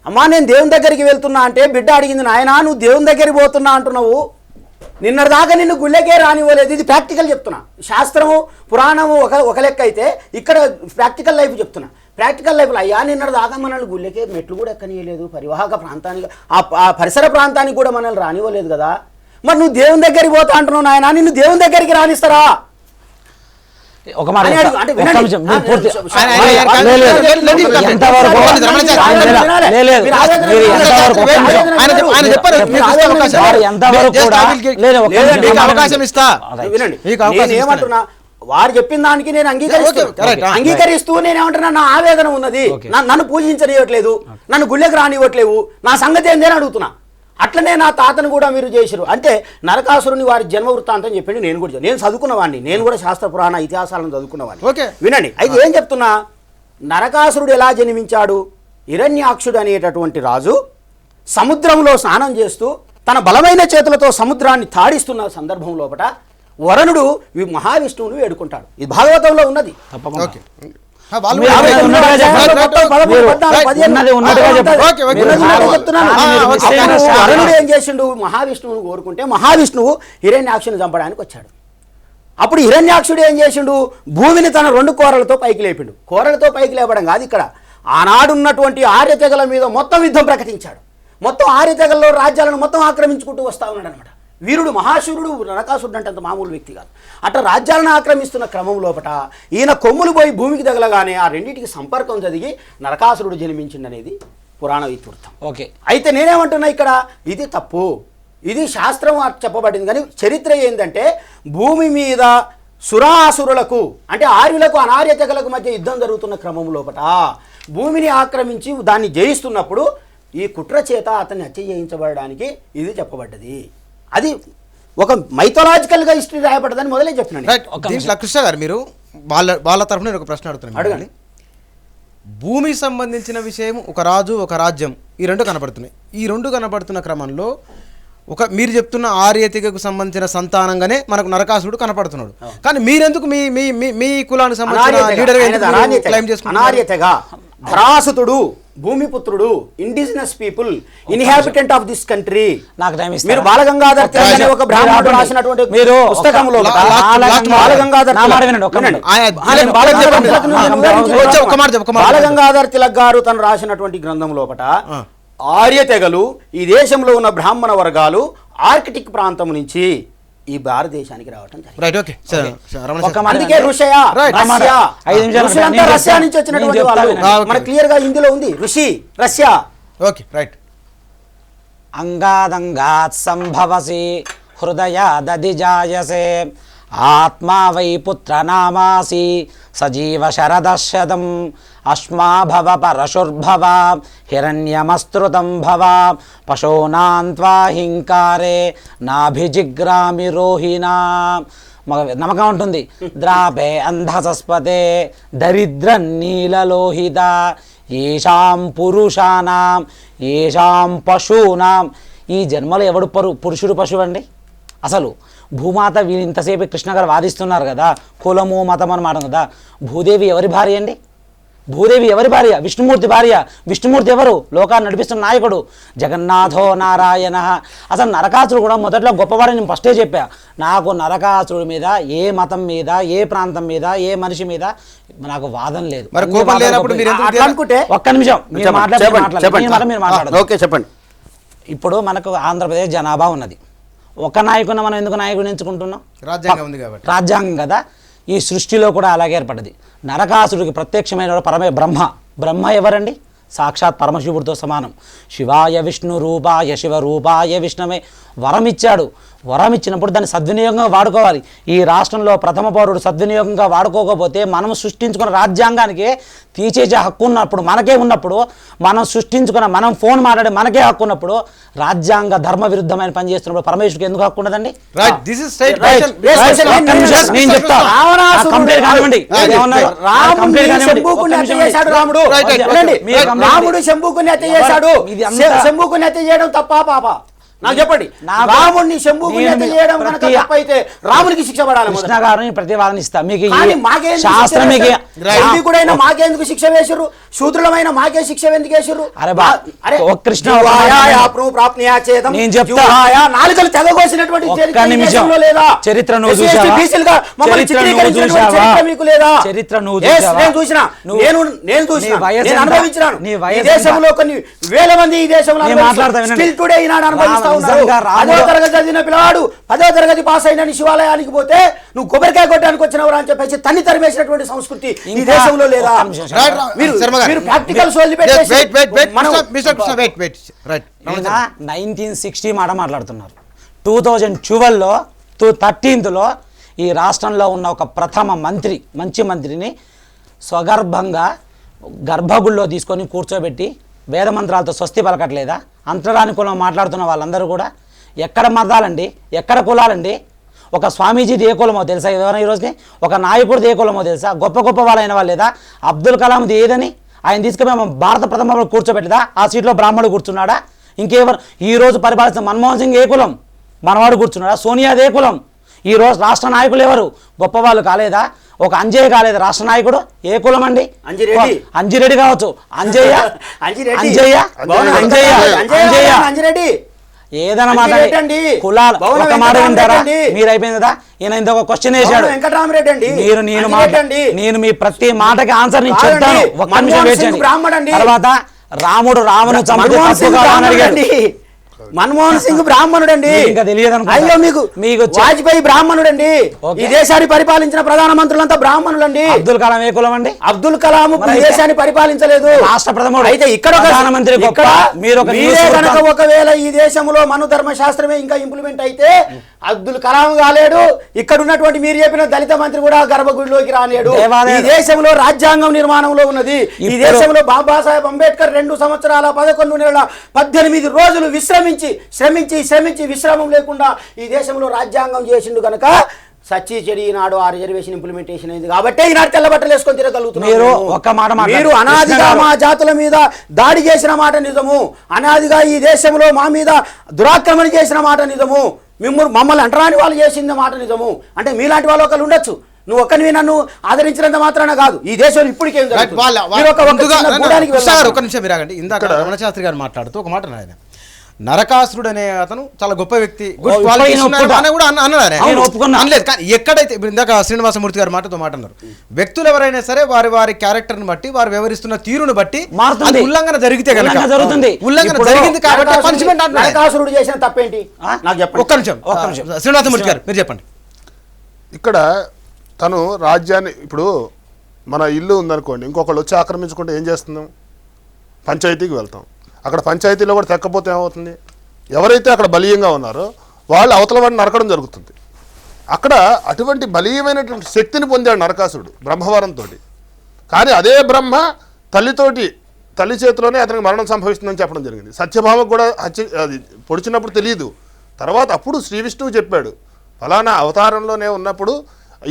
అమ్మా నేను దేవుని దగ్గరికి వెళ్తున్నా అంటే బిడ్డ అడిగింది, నాయనా నువ్వు దేవుని దగ్గరికి పోతున్నా అంటున్నావు, నిన్నటిదాకా నిన్ను గుళ్ళకే రానివ్వలేదు. ఇది ప్రాక్టికల్ చెప్తున్నా. శాస్త్రము పురాణము ఒక లెక్క అయితే ఇక్కడ ప్రాక్టికల్ లైఫ్ చెప్తున్నా. ప్రాక్టికల్ లైఫ్లో అయ్యా నిన్నటిదాకా మనల్ని గుళ్ళకే మెట్లు కూడా ఎక్కనియలేదు, పరివాహక ప్రాంతానికి ఆ పరిసర ప్రాంతానికి కూడా మనల్ని రానివ్వలేదు కదా, మరి నువ్వు దేవుని దగ్గరికి పోతా అంటున్నావు నాయన, నిన్ను దేవుని దగ్గరికి రానిస్తారా? ఒక మాట ఏమంటున్నా, వారు చెప్పిన దానికి నేను అంగీకరిస్తూ నేనేమంటున్నా, నా ఆవేదన ఉన్నది, నన్ను పూజించనివ్వట్లేదు, నన్ను గుళ్ళకి రానివ్వట్లేవు, నా సంగతి ఏందని అడుగుతున్నా. అట్లనే నా తాతను కూడా మీరు చేసిరు అంటే నరకాసురుని వారి జన్మ వృత్తాంతం చెప్పింది. నేను చదువుకున్నవాడిని, నేను కూడా శాస్త్ర పురాణ ఇతిహాసాలను చదువుకున్నవాడిని. వినండి, అయితే ఏం చెప్తున్నా, నరకాసురుడు ఎలా జన్మించాడు? హిరణ్యాక్షుడు అనేటటువంటి రాజు సముద్రంలో స్నానం చేస్తూ తన బలమైన చేతులతో సముద్రాన్ని తాడిస్తున్న సందర్భం లోపట వరుణుడు మహావిష్ణువును వేడుకుంటాడు. ఇది భాగవతంలో ఉన్నది. వరుణుడు ఏం చేసిండు? మహావిష్ణువును కోరుకుంటే మహావిష్ణువు హిరణ్యాక్షుని చంపడానికి వచ్చాడు. అప్పుడు హిరణ్యాక్షుడు ఏం చేసిండు? భూమిని తన 2 కోరలతో పైకి లేపిండు. కోరలతో పైకి లేపడం కాదు, ఇక్కడ ఆనాడున్నటువంటి ఆర్య తెగల మీద మొత్తం యుద్ధం ప్రకటించాడు. మొత్తం ఆర్య తెగల్లో రాజ్యాలను మొత్తం ఆక్రమించుకుంటూ వస్తా ఉన్నాడు అనమాట. వీరుడు మహాశూరుడు నరకాసురుడు అంటే అంత మామూలు వ్యక్తి కాదు. అట్లా రాజ్యాలను ఆక్రమిస్తున్న క్రమం లోపట ఈయన కొమ్ములు పోయి భూమికి తగలగానే ఆ రెండింటికి సంపర్కం జరిగి నరకాసురుడు జన్మించిందనేది పురాణ ఇతివృత్తం. ఓకే, అయితే నేనేమంటున్నా, ఇక్కడ ఇది తప్పు, ఇది శాస్త్రం చెప్పబడింది. కానీ చరిత్ర ఏంటంటే భూమి మీద సురాసురులకు అంటే ఆర్యులకు అనార్య తెగలకు మధ్య యుద్ధం జరుగుతున్న క్రమం లోపట భూమిని ఆక్రమించి దాన్ని జయిస్తున్నప్పుడు ఈ కుట్ర చేత అతన్ని హత్య చేయించబడడానికి ఇది చెప్పబడ్డది. అది ఒక మైథలాజికల్గా హిస్టరీ రాయబడ్డదని మొదలే చెప్తున్నాను. కృష్ణ గారు, మీరు వాళ్ళ తరఫున నేను ఒక ప్రశ్న అడుగుతున్నాను, అడగండి. భూమికి సంబంధించిన విషయం, ఒక రాజు ఒక రాజ్యం, ఈ 2 కనబడుతున్నాయి. ఈ 2 కనబడుతున్న క్రమంలో మీరు చెప్తున్న ఆర్యతకు సంబంధించిన సంతానంగానే మనకు నరకాసురుడు కనపడుతున్నాడు. కానీ మీరెందుకు మీ కులానికి సంబంధించిన లీడర్ క్లెయిమ్ చేసుకున్నారు? ధరాసుతుడు, భూమిపుత్రుడు, indigenous people, inhabitant of this country. మీరు బాలగంగాధర్ తిలక్ అనే ఒక బ్రాహ్మణుడు రాసినటువంటి పుస్తకంలో బాలగంగాధర్ తిలక్ గారు తను రాసినటువంటి గ్రంథం లోపట ఆర్య తెగలు, ఈ దేశంలో ఉన్న బ్రాహ్మణ వర్గాలు ఆర్కిటిక్ ప్రాంతం నుంచి ఈ భారతదేశానికి రావటం జరిగింది. రష్యా నుంచి వచ్చినటువంటి వాళ్ళు మనకు క్లియర్ గా హిందీలో ఉంది, ఋషి రష్యా. Okay, right. అంగాదంగాత్ సంభవసి హృదయాదధిజాయసే ఆత్మా వై పుత్ర నామాసి సజీవ శరదశతం అశ్మా భవ పరశుర్భవ హిరణ్యమస్తృతం భవ పశూనాన్త్వా హింకారే నాభిజిగ్రామి రోహిణా. నమ్మకం ఉంటుంది. ద్రాపే అంధసస్పతే దరిద్ర నీలలోహిత ఏషాం పురుషానాం ఏషాం పశూనాం. ఈ జన్మలో ఎవడు పురుషుడు పశువు అండి? అసలు భూమాత వీళ్ళు ఇంతసేపు కృష్ణ గారు వాదిస్తున్నారు కదా, కులము మతం అని మాట కదా. భూదేవి ఎవరి భార్య అండి? భూదేవి ఎవరి భార్య? విష్ణుమూర్తి భార్య. విష్ణుమూర్తి ఎవరు? లోకాన్ని నడిపిస్తున్న నాయకుడు జగన్నాథో నారాయణ. అసలు నరకాసురుడు కూడా మొదట్లో గొప్పవాడని నేను ఫస్టే చెప్పా. నాకు నరకాసురుడి మీద ఏ మతం మీద ఏ ప్రాంతం మీద ఏ మనిషి మీద నాకు వాదన లేదు. మరి కోపం లేనప్పుడు మీరు ఎందుకు అనుకుంటే ఒక్క నిమిషం మీరు మాట్లాడారు. ఓకే చెప్పండి. ఇప్పుడు మనకు ఆంధ్రప్రదేశ్ జనాభా ఉన్నది. ఒక నాయకుని మనం ఎందుకు నాయకుడిని ఎంచుకుంటున్నాం? రాజ్యాంగం ఉంది కాబట్టి. రాజ్యాంగం కదా. ఈ సృష్టిలో కూడా అలాగే ఏర్పడ్డది. నరకాసుడికి ప్రత్యక్షమైన బ్రహ్మ. బ్రహ్మ ఎవరండి? సాక్షాత్ పరమశివుడితో సమానం. శివాయ విష్ణు రూపాయ శివ రూపాయ విష్ణువే వరం ఇచ్చాడు. వరం ఇచ్చినప్పుడు దాన్ని సద్వినియోగంగా వాడుకోవాలి. ఈ రాష్ట్రంలో ప్రథమ పౌరుడు సద్వినియోగంగా వాడుకోకపోతే మనం సృష్టించుకున్న రాజ్యాంగానికి తీసేసే హక్కు ఉన్నప్పుడు, మనకే ఉన్నప్పుడు, మనం సృష్టించుకున్న మనం ఫోన్ మాట్లాడే మనకే హక్కు ఉన్నప్పుడు, రాజ్యాంగ ధర్మ విరుద్ధమైన పని చేస్తున్నప్పుడు పరమేశ్వరికి ఎందుకు హక్కు ఉండదండి? నేను చెప్తాను. రాముడు శంభుకుని హత్య చేశాడు. శంభుకుని హత్య చేయడం తప్పా పాపా? నాకు చెప్పండి. రాముడిని శంభుకుని హత్య చేయడం కనుక తప్పైతే రాముడికి శిక్ష పడాలి. కృష్ణ గారిని ప్రతివాదన ఇస్తా. మీకు మాకెందుకు శిక్ష వేసారు? శూద్రులమైన మాకే శిక్ష ఎందుకు వేసారు? కృష్ణ నేను చెప్తా. నాలుకలు తెగకోసినటువంటి చరిత్ర మీకు లేదా? నేను చూసిన, నేను అనుభవించినాను. ఈ దేశంలో కొన్ని వేల మంది ఈ దేశంలో స్టిల్ టుడే ఈనాడు అనుభవిస్తా ఉన్నారు. 10వ తరగతి చదివిన పిల్లవాడు 10వ తరగతి పాస్ అయిన శివాలయానికి పోతే నువ్వు కొబ్బరికాయ కొట్టడానికి వచ్చినవరా అని చెప్పేసి తన్ని తరిమేసినటువంటి సంస్కృతి ఈ దేశంలో లేదా? మీరు ప్రాక్టికల్స్ వదిలిపెట్టేసి 1960 మాట మాట్లాడుతున్నారు. 2012లో 13లో ఈ రాష్ట్రంలో ఉన్న ఒక ప్రథమ మంత్రి, మంచి మంత్రిని స్వగర్భంగా గర్భగుడిలో తీసుకొని కూర్చోబెట్టి వేద మంత్రాలతో స్వస్తి పలకట్లేదా? అంతరాని కులం మాట్లాడుతున్న వాళ్ళందరూ కూడా ఎక్కడ మతాలండి, ఎక్కడ కులాలండి? ఒక స్వామీజీది ఏ కులమో తెలుసా? ఎవరైనా ఈరోజుని ఒక నాయకుడిది ఏ కులమో తెలుసా? గొప్ప గొప్ప వాళ్ళైన వాళ్ళు లేదా? అబ్దుల్ కలాంది ఏదని ఆయన తీసుకుని మేము భారత ప్రథమ కూర్చోబెట్టదా? ఆ సీట్లో బ్రాహ్మణుడు కూర్చున్నాడా? ఇంకెవరు? ఈరోజు పరిపాలిస్తున్న మన్మోహన్ సింగ్ ఏ కులం? మనవాడు కూర్చున్నాడా? సోనియాది ఏ కులం? ఈరోజు రాష్ట్ర నాయకులు ఎవరు? గొప్పవాళ్ళు కాలేదా? ఒక అంజయ్య కాలేదు రాష్ట్ర నాయకుడు? ఏ కులం అండి? అంజిరెడ్డి కావచ్చు. ఏదైనా మాట కులాలు ఒక మాట వింటారా? మీరు అయిపోయింది కదా. ఈయన ఇంకొక క్వశ్చన్ వేశాడు. మీరు నేను మీ ప్రతి మాటకి ఆన్సర్ నేను చెప్తాను. ఒక్క నిమిషం వేచండి. తర్వాత రాముడు చంపితే తప్పు కాదా అని అడిగాడు. మన్మోహన్ సింగ్ బ్రాహ్మణుడండి. ఇంకా తెలియదు. అయ్యో మీకు వాజ్పేయి బ్రాహ్మణుడండి. ఈ దేశాన్ని పరిపాలించిన ప్రధానమంత్రులంతా బ్రాహ్మణులండి. అబ్దుల్ కలాం ఏ కులం అండి? అబ్దుల్ కలాం ఈ దేశాన్ని పరిపాలించలేదు, రాష్ట్ర ప్రథముడు. అయితే ఇక్కడ ప్రధానమంత్రి కనుక ఒకవేళ ఈ దేశంలో మను ధర్మ శాస్త్రమే ఇంకా ఇంప్లిమెంట్ అయితే అబ్దుల్ కలాం కాలేడు. ఇక్కడ ఉన్నటువంటి మీరు చెప్పిన దళిత మంత్రి కూడా గర్భగుడిలోకి రాలేడు. ఈ దేశంలో రాజ్యాంగం నిర్మాణంలో ఉన్నది. ఈ దేశంలో బాబాసాహెబ్ అంబేద్కర్ 2 సంవత్సరాల 11 నెలల 18 రోజులు శ్రమించి విశ్రామం లేకుండా ఈ దేశంలో రాజ్యాంగం చేసిండు కనుక సచ్చి చెడి ఈనాడు ఆ రిజర్వేషన్ ఇంప్లిమెంటేషన్ అయింది కాబట్టి ఈనాడు తెల్లబట్టలు వేసుకొని తిరగలుగుతున్నారు. మీరు అనాదిగా మా జాతుల మీద దాడి చేసిన మాట నిజము. అనాదిగా ఈ దేశంలో మా మీద దురాక్రమణ చేసిన మాట నిజము. మమ్మల్ని అంటరాని వాళ్ళు చేసిన మాట నిజము. అంటే మీలాంటి వాళ్ళు ఒకళ్ళు ఉండొచ్చు. నువ్వు ఒక్కనివి నన్ను ఆదరించినంత మాత్రాన కాదు. ఈ దేశంలో ఇప్పటికేం ఒక నిమిషం మీరు ఆగండి. ఇందాక రమణ శాస్త్రి గారు మాట్లాడుతూ ఒక మాట ఆయన, నరకాసురుడు అనే అతను చాలా గొప్ప వ్యక్తి అనలేదు. కానీ ఎక్కడైతే ఇందాక శ్రీనివాసమూర్తి గారు మాటతో మాట అన్నారు, వ్యక్తులు ఎవరైనా సరే వారి క్యారెక్టర్ ని బట్టి వారు వ్యవహరిస్తున్న తీరును బట్టి ఉల్లంఘన జరిగితే కనుక ఉల్లంఘన జరిగింది కాబట్టి పనిష్మెంట్. నరకాసురుడు చేసిన తప్పేంటి? నాకు చెప్పండి. ఒక్క నిమిషం శ్రీనివాసమూర్తి గారు మీరు చెప్పండి. ఇక్కడ తను రాజ్యాన్ని, ఇప్పుడు మన ఇల్లు ఉందనుకోండి, ఇంకొకళ్ళు వచ్చి ఆక్రమించుకుంటే ఏం చేస్తున్నాం? పంచాయతీకి వెళ్తాం. అక్కడ పంచాయతీలో కూడా తెక్కపోతే ఏమవుతుంది? ఎవరైతే అక్కడ బలీయంగా ఉన్నారో వాళ్ళు అవతల వాడిని నరకడం జరుగుతుంది. అక్కడ అటువంటి బలీయమైనటువంటి శక్తిని పొందాడు నరకాసురుడు బ్రహ్మవరంతో. కానీ అదే బ్రహ్మ తల్లి చేతిలోనే అతనికి మరణం సంభవిస్తుందని చెప్పడం జరిగింది. సత్యభామకు కూడా అది పొడిచినప్పుడు తెలియదు. తర్వాత అప్పుడు శ్రీ విష్ణువు చెప్పాడు, ఫలానా అవతారంలోనే ఉన్నప్పుడు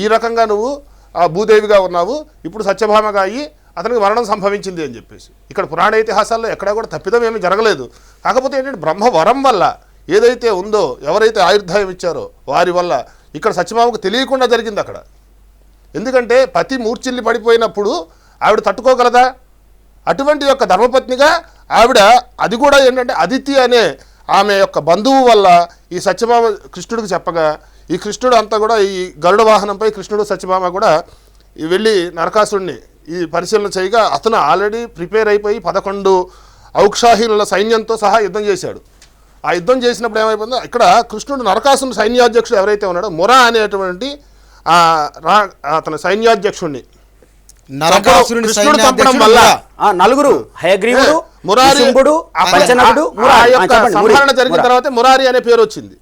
ఈ రకంగా నువ్వు ఆ భూదేవిగా ఉన్నావు, ఇప్పుడు సత్యభామగా అయ్యి అతనికి మరణం సంభవించింది అని చెప్పేసి. ఇక్కడ పురాణ ఇతిహాసాల్లో ఎక్కడా కూడా తప్పిదం ఏమీ జరగలేదు. కాకపోతే ఏంటంటే బ్రహ్మవరం వల్ల ఏదైతే ఉందో, ఎవరైతే ఆయుర్దాయం ఇచ్చారో వారి వల్ల ఇక్కడ సత్యభామకు తెలియకుండా జరిగింది అక్కడ. ఎందుకంటే పతి మూర్ఛిల్లి పడిపోయినప్పుడు ఆవిడ తట్టుకోగలదా? అటువంటి యొక్క ధర్మపత్నిగా ఆవిడ, అది కూడా ఏంటంటే అదితి అనే ఆమె యొక్క బంధువు వల్ల ఈ సత్యభామ కృష్ణుడికి చెప్పగా, ఈ కృష్ణుడు అంతా కూడా ఈ గరుడ వాహనంపై కృష్ణుడు సత్యభామ కూడా వెళ్ళి నరకాసుడిని ఈ పరిశీలన చేయగా అతను ఆల్రెడీ ప్రిపేర్ అయిపోయి 11 ఔక్షాహీనుల సైన్యంతో సహా యుద్ధం చేశాడు. ఆ యుద్ధం చేసినప్పుడు ఏమైపోయిందో, ఇక్కడ కృష్ణుడు నరకాసుని సైన్యాధ్యక్షుడు ఎవరైతే ఉన్నాడో మురా అనేటువంటి అతని సైన్యాధ్యక్షుడిని నరకాసురుని కృష్ణుడు చంపడం వల్ల నలుగురు హయగ్రీవుడు, మురారి శుంభుడు, పంచనకుడు, మురారి. ఆ యొక్క సంహరణ జరిగిన తర్వాత మురారి అనే పేరు వచ్చింది.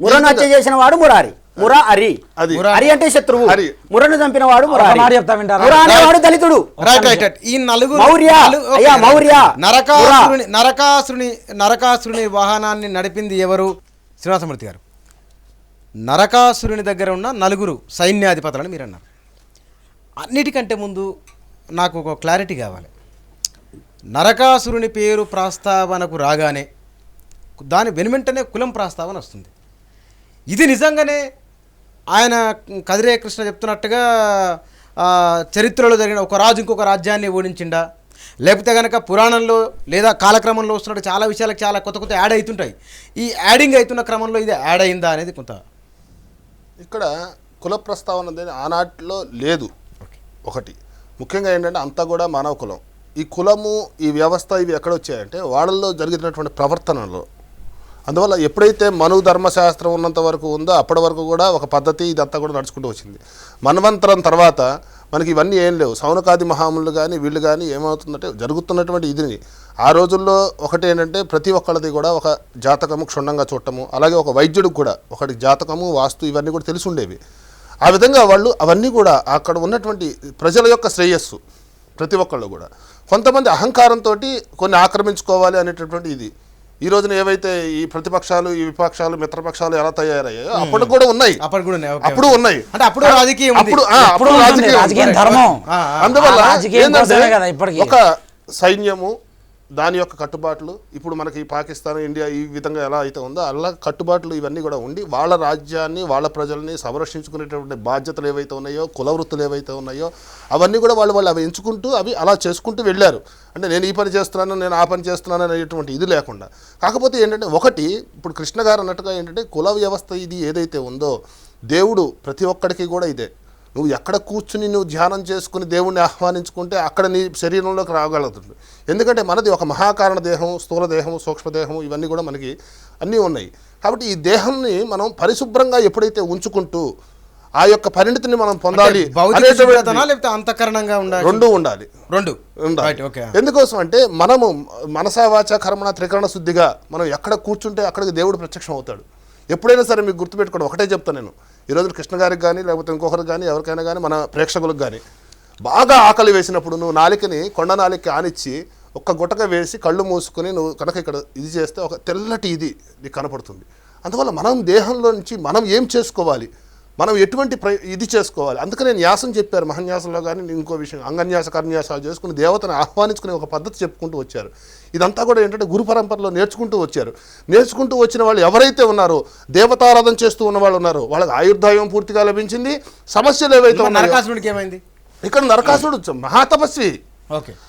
మురను హత్య చేసిన వాడు మురారి. మురా అరి, అది అరి అంటే శత్రువు. హరి. మురను చంపిన వాడు మురారి. మాట చెప్తా వింటారా? మురా అనేవాడు దళితుడు. రైట్. ఈ నలుగురు మౌర్య, అయ్యా మౌర్య. నరకాసురుని వాహనాన్ని నడిపింది ఎవరు? శ్రీనివాసమూర్తి గారు, నరకాసురుని దగ్గర ఉన్న నలుగురు సైన్యాధిపతులని మీరు అన్నారు. అన్నిటికంటే ముందు నాకు ఒక క్లారిటీ కావాలి. నరకాసురుని పేరు ప్రస్తావనకు రాగానే దాని వెనువెంటనే కులం ప్రస్తావన వస్తుంది. ఇది నిజంగానే ఆయన కదిరే కృష్ణ చెప్తున్నట్టుగా చరిత్రలో జరిగిన ఒక రాజు ఇంకొక రాజ్యాన్ని ఓడించిండా, లేకపోతే కనుక పురాణంలో లేదా కాలక్రమంలో వస్తున్నట్టు చాలా విషయాలకు చాలా కొత్త యాడ్ అవుతుంటాయి. ఈ యాడింగ్ అవుతున్న క్రమంలో ఇది యాడ్ అయిందా అనేది కొంత ఇక్కడ కుల ప్రస్తావన అనేది ఆనాటిలో లేదు. ఒకటి ముఖ్యంగా ఏంటంటే అంతా కూడా మానవ కులం. ఈ కులము, ఈ వ్యవస్థ, ఇవి ఎక్కడ వచ్చాయంటే వాళ్ళల్లో జరిగినటువంటి ప్రవర్తనలో. అందువల్ల ఎప్పుడైతే మను ధర్మశాస్త్రం ఉన్నంత వరకు ఉందో అప్పటి వరకు కూడా ఒక పద్ధతి ఇదంతా కూడా నడుచుకుంటూ వచ్చింది. మన్వంతరం తర్వాత మనకి ఇవన్నీ ఏం లేవు. సౌనకాది మహాములు కానీ వీళ్ళు కానీ ఏమవుతుందంటే జరుగుతున్నటువంటి ఇది ఆ రోజుల్లో ఒకటి ఏంటంటే ప్రతి ఒక్కళ్ళది కూడా ఒక జాతకము క్షుణ్ణంగా చూడటము, అలాగే ఒక వైద్యుడికి కూడా ఒకటి జాతకము వాస్తు ఇవన్నీ కూడా తెలిసి ఉండేవి. ఆ విధంగా వాళ్ళు అవన్నీ కూడా అక్కడ ఉన్నటువంటి ప్రజల యొక్క శ్రేయస్సు ప్రతి ఒక్కళ్ళు కూడా కొంతమంది అహంకారంతో కొన్ని ఆక్రమించుకోవాలి అనేటటువంటి ఇది. ఈ రోజున ఏవైతే ఈ ప్రతిపక్షాలు, ఈ విపక్షాలు, మిత్రపక్షాలు ఎలా తయారయ్యాయో అప్పుడు కూడా ఉన్నాయి. అప్పుడు ఉన్నాయి. అంటే అప్పుడు రాజకీయం, అప్పుడు రాజకీయం, ధర్మం. అందువల్ల ఏంటంటే ఒక సైన్యము, దాని యొక్క కట్టుబాట్లు, ఇప్పుడు మనకి పాకిస్తాన్, ఇండియా ఈ విధంగా ఎలా అయితే ఉందో అలా కట్టుబాట్లు ఇవన్నీ కూడా ఉండి వాళ్ళ రాజ్యాన్ని, వాళ్ళ ప్రజల్ని సంరక్షించుకునేటువంటి బాధ్యతలు ఏవైతే ఉన్నాయో, కుల వృత్తులు ఏవైతే ఉన్నాయో అవన్నీ కూడా వాళ్ళు అవి ఎంచుకుంటూ అవి అలా చేసుకుంటూ వెళ్ళారు. అంటే నేను ఈ పని చేస్తున్నాను, నేను ఆ పని చేస్తున్నాను అనేటువంటి ఇది లేకుండా. కాకపోతే ఏంటంటే ఒకటి ఇప్పుడు కృష్ణ గారు అన్నట్టుగా ఏంటంటే కుల వ్యవస్థ ఇది ఏదైతే ఉందో, దేవుడు ప్రతి ఒక్కడికి కూడా ఇదే. నువ్వు ఎక్కడ కూర్చుని నువ్వు ధ్యానం చేసుకుని దేవుణ్ణి ఆహ్వానించుకుంటే అక్కడ నీ శరీరంలోకి రాగలుగుతుంది. ఎందుకంటే మనది ఒక మహాకారణ దేహం, స్థూల దేహం, సూక్ష్మదేహం ఇవన్నీ కూడా మనకి అన్నీ ఉన్నాయి. కాబట్టి ఈ దేహాన్ని మనం పరిశుభ్రంగా ఎప్పుడైతే ఉంచుకుంటూ ఆ యొక్క పరిణితిని మనం పొందాలి, అంతఃకరణంగా ఉండాలి, రెండు ఉండాలి. ఎందుకోసం అంటే మనము మనసా వాచ కర్మణ త్రికరణ శుద్ధిగా మనం ఎక్కడ కూర్చుంటే అక్కడికి దేవుడు ప్రత్యక్షం అవుతాడు. ఎప్పుడైనా సరే మీకు గుర్తుపెట్టుకోండి, ఒకటే చెప్తాను నేను. ఈరోజు కృష్ణ గారికి కానీ లేకపోతే ఇంకొకరికి కానీ ఎవరికైనా కానీ మన ప్రేక్షకులకు కానీ బాగా ఆకలి వేసినప్పుడు నువ్వు నాలికని కొండ నాలిక ఆనిచ్చి ఒక్క గుటక వేసి కళ్ళు మూసుకొని నువ్వు కనుక ఇక్కడ ఇది చేస్తే ఒక తెల్లటి ఇది నీకు కనపడుతుంది. అందువల్ల మనం దేహంలో నుంచి మనం ఏం చేసుకోవాలి, మనం ఎటువంటి ఇది చేసుకోవాలి. అందుకనే న్యాసం చెప్పారు మహన్యాసంలో. కానీ ఇంకో విషయం అంగన్యాస కర్న్యాసాలు చేసుకుని దేవతను ఆహ్వానించుకునే ఒక పద్ధతి చెప్పుకుంటూ వచ్చారు. ఇదంతా కూడా ఏంటంటే గురు పరంపరలో నేర్చుకుంటూ వచ్చారు. నేర్చుకుంటూ వచ్చిన వాళ్ళు ఎవరైతే ఉన్నారో, దేవతారాధన చేస్తూ ఉన్న వాళ్ళు ఉన్నారో వాళ్ళకి ఆయుర్దాయం పూర్తిగా లభించింది. సమస్యలు ఏవైతే ఉన్నాయో, నరకాసురుడికి ఏమైంది? ఇక్కడ నరకాసురుడు మహాతపస్వి,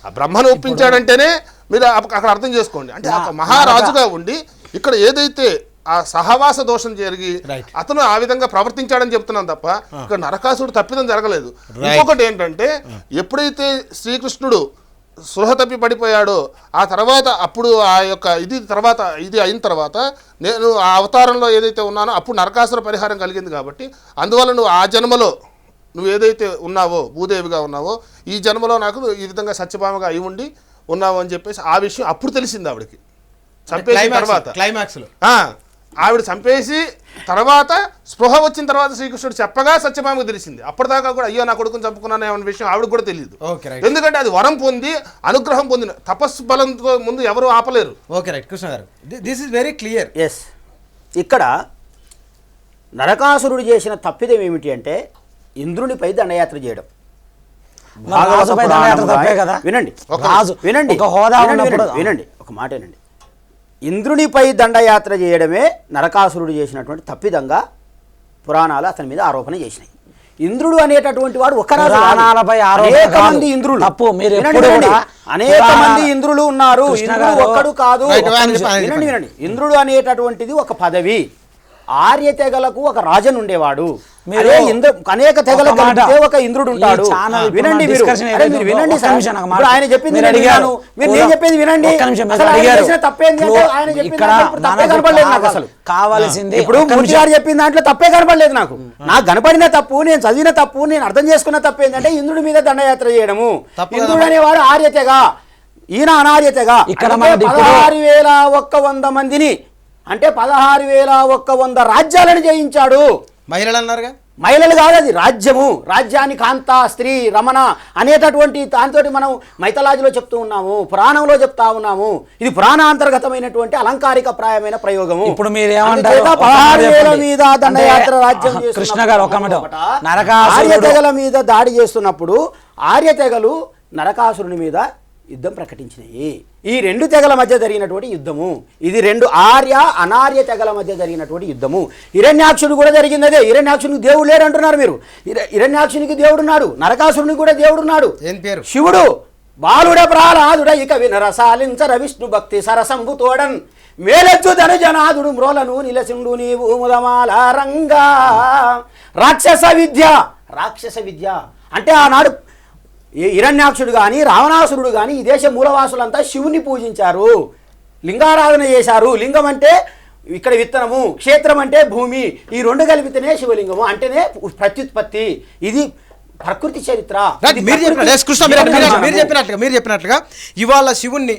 ఆ బ్రహ్మను ఒప్పించాడంటేనే మీరు అక్కడ అర్థం చేసుకోండి. అంటే ఒక మహారాజుగా ఉండి ఇక్కడ ఏదైతే ఆ సహవాస దోషం జరిగి అతను ఆ విధంగా ప్రవర్తించాడని చెప్తున్నాను తప్ప ఇక్కడ నరకాసురుడు తప్పిదం జరగలేదు. ఇంకొకటి ఏంటంటే ఎప్పుడైతే శ్రీకృష్ణుడు సృహ తప్పి పడిపోయాడో ఆ తర్వాత అప్పుడు ఆ యొక్క ఇది అయిన తర్వాత నేను ఆ అవతారంలో ఏదైతే ఉన్నానో అప్పుడు నరకాసుర పరిహారం కలిగింది. కాబట్టి అందువల్ల నువ్వు ఆ జన్మలో నువ్వు ఏదైతే ఉన్నావో, భూదేవిగా ఉన్నావో, ఈ జన్మలో నాకు ఈ విధంగా సత్యభామగా అయి ఉండి ఉన్నావు అని చెప్పేసి ఆ విషయం అప్పుడు తెలిసింది ఆవిడకి చంపేసిన తర్వాత. క్లైమాక్స్ లో ఆవిడ చంపేసి తర్వాత స్పృహ వచ్చిన తర్వాత శ్రీకృష్ణుడు చెప్పగా సత్యభామకు తెలిసింది. అప్పటిదాకా కూడా అయ్యో నా కొడుకుని చంపుకున్నాను అనే విషయం ఆవిడ కూడా తెలియదు. ఎందుకంటే అది వరం పొంది అనుగ్రహం పొందిన తపస్సు బలంతో ముందు ఎవరు ఆపలేరు. ఓకే రైట్ కృష్ణ గారు, this is very clear. Yes, ఇక్కడ నరకాసురుడు చేసిన తప్పిదం ఏమిటి అంటే ఇంద్రునిపై దండయాత్ర చేయడం. వినండి వినండి ఒక మాట వినండి. ఇంద్రునిపై దండయాత్ర చేయడమే నరకాసురుడు చేసినటువంటి తప్పిదంగా పురాణాలు అతని మీద ఆరోపణ చేసినాయి. ఇంద్రుడు అనేటటువంటి వాడు ఒక అనేక మంది ఇంద్రులు అనేక మంది ఇంద్రులు ఉన్నారు. ఇంద్రుడు ఒక్కడు కాదు. వినండి వినండి, ఇంద్రుడు అనేటటువంటిది ఒక పదవి. ఆర్య తెగలకు ఒక రాజన్ ఉండేవాడు. అనేక తెగలకు ఒక ఇంద్రుడు ఉంటాడు. వినండి మీరు వినండి, ఆయన చెప్పింది నేను చెప్పేది వినండి. కావాల్సింది ఇప్పుడు మూర్తి గారు చెప్పిన దాంట్లో తప్పే కనపడలేదు నాకు. నాకు కనపడిన తప్పు, నేను చదివిన తప్పు, నేను అర్థం చేసుకున్న తప్పు ఏంటంటే ఇంద్రుడి మీద దండయాత్ర చేయడము. ఇంద్రుడు అనేవాడు ఆర్య తెగ, ఈయన అనార్య తెగ. ఇక్కడ 16,100 మందిని అంటే 16,100 రాజ్యాలను జయించాడు. మహిళలు అన్నారుగా, మహిళలు కాదు, అది రాజ్యము. రాజ్యాన్ని కాంత, స్త్రీ, రమణ అనేటటువంటి దాంతో మనం మైథాలజీలో చెప్తూ ఉన్నాము, పురాణంలో చెప్తా ఉన్నాము. ఇది పురాణాంతర్గతమైనటువంటి అలంకారిక ప్రాయమైన ప్రయోగము. ఇప్పుడు మీరు ఏమంటారు? 16,000 మీద దండయాత్ర రాజ్యం కృష్ణ గారు ఆర్య తెగల మీద దాడి చేస్తున్నప్పుడు ఆర్య తెగలు నరకాసురుని మీద యుద్ధం ప్రకటించినాయి. ఈ రెండు తెగల మధ్య జరిగినటువంటి యుద్ధము ఇది. రెండు ఆర్య అనార్య తెగల మధ్య జరిగినటువంటి యుద్ధము. హిరణ్యాక్షుడు కూడా జరిగింది అదే. హిరణ్యాక్షునికి దేవుడు లేడు అంటున్నారు మీరు. హిరణ్యాక్షునికి దేవుడున్నాడు, నరకాసురునికి కూడా దేవుడున్నాడు. ఏం పేరు? శివుడు. బాలుడ ప్రహ్లాదుడ ఇక వినరసాలించర విష్ణు భక్తి సరసంబు తోడన్ మేలెచ్చు ధనుజనాథుడు మ్రోలను నిలసిండు నీవు ముదమాల రంగా. రాక్షస విద్య అంటే ఆనాడు హిరణ్యాక్షుడు కానీ రావణాసురుడు కానీ ఈ దేశ మూలవాసులంతా శివుని పూజించారు, లింగారాధన చేశారు. లింగం అంటే ఇక్కడ విత్తనము, క్షేత్రం అంటే భూమి, ఈ రెండు కలిపితేనే శివలింగము, అంటేనే ప్రత్యుత్పత్తి. ఇది ప్రకృతి చరిత్ర. మీరు చెప్పినట్లుగా ఇవాళ శివుణ్ణి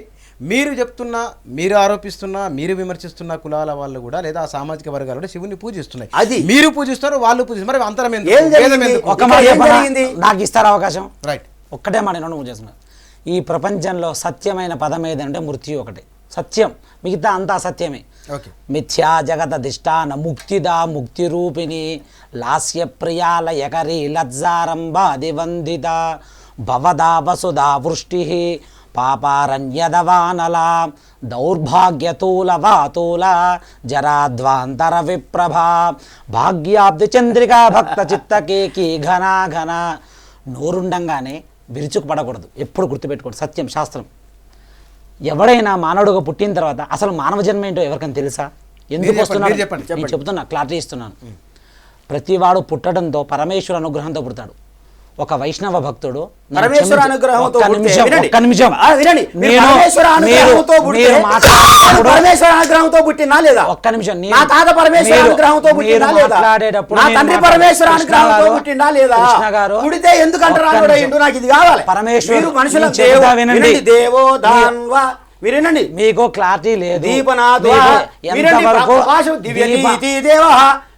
మీరు చెప్తున్నా, మీరు ఆరోపిస్తున్నా, మీరు విమర్శిస్తున్న కులాల వాళ్ళు కూడా లేదా ఆ సామాజిక వర్గాలు కూడా శివుని పూజిస్తున్నాయి. అది మీరు పూజిస్తారు, వాళ్ళు పూజిస్తారు. మరి అంతరం నాకు ఇస్తారు అవకాశం? రైట్, ఒక్కటే మాట నేను చేస్తున్నాను. ఈ ప్రపంచంలో సత్యమైన పదం ఏదంటే మృత్యు ఒకటే సత్యం, మిగతా అంతా అసత్యమే. మిథ్యా జగత దిష్టాన ముక్తిదా ముక్తి రూపిణి లాస్య ప్రియాల యకరి లజ్జారంభాదివందిత భవదా వసుదా వృష్టి పాపారణ్యదవానల దౌర్భాగ్యతూల వాతూల జరాధ్వాంతర విప్రభా భాగ్యాబ్ది చంద్రికా భక్త చిత్తకేకి ఘనా ఘన. నోరుండంగానే విరుచుకు పడకూడదు, ఎప్పుడు గుర్తుపెట్టుకోండి. సత్యం శాస్త్రం. ఎవడైనా మానవుడుగా పుట్టిన తర్వాత అసలు మానవ జన్మ ఏంటో ఎవరికైనా తెలుసా? ఎందుకు వస్తున్నాడు? నేను చెప్తున్నా, క్లారిటీ ఇస్తున్నాను. ప్రతివాడు పుట్టడంతో పరమేశ్వర అనుగ్రహంతో పుడతాడు. ఒక వైష్ణవ భక్తుడు పరమేశ్వర అనుగ్రహంతో పుట్టినా లేదా? ఒక్క నిమిషం. నా తాత పరమేశ్వర అనుగ్రహంతో పుట్టినా లేదా? నా తండ్రి పరమేశ్వర అనుగ్రహంతో పుట్టినా లేదా? పుడితే ఎందుకంటారు? నాకు ఇది కావాలి. పరమేశ్వరుడు మనుషుల దేవో దాన్వా. వినండి, మీకు క్లారిటీ లేదు. దీపనాథ్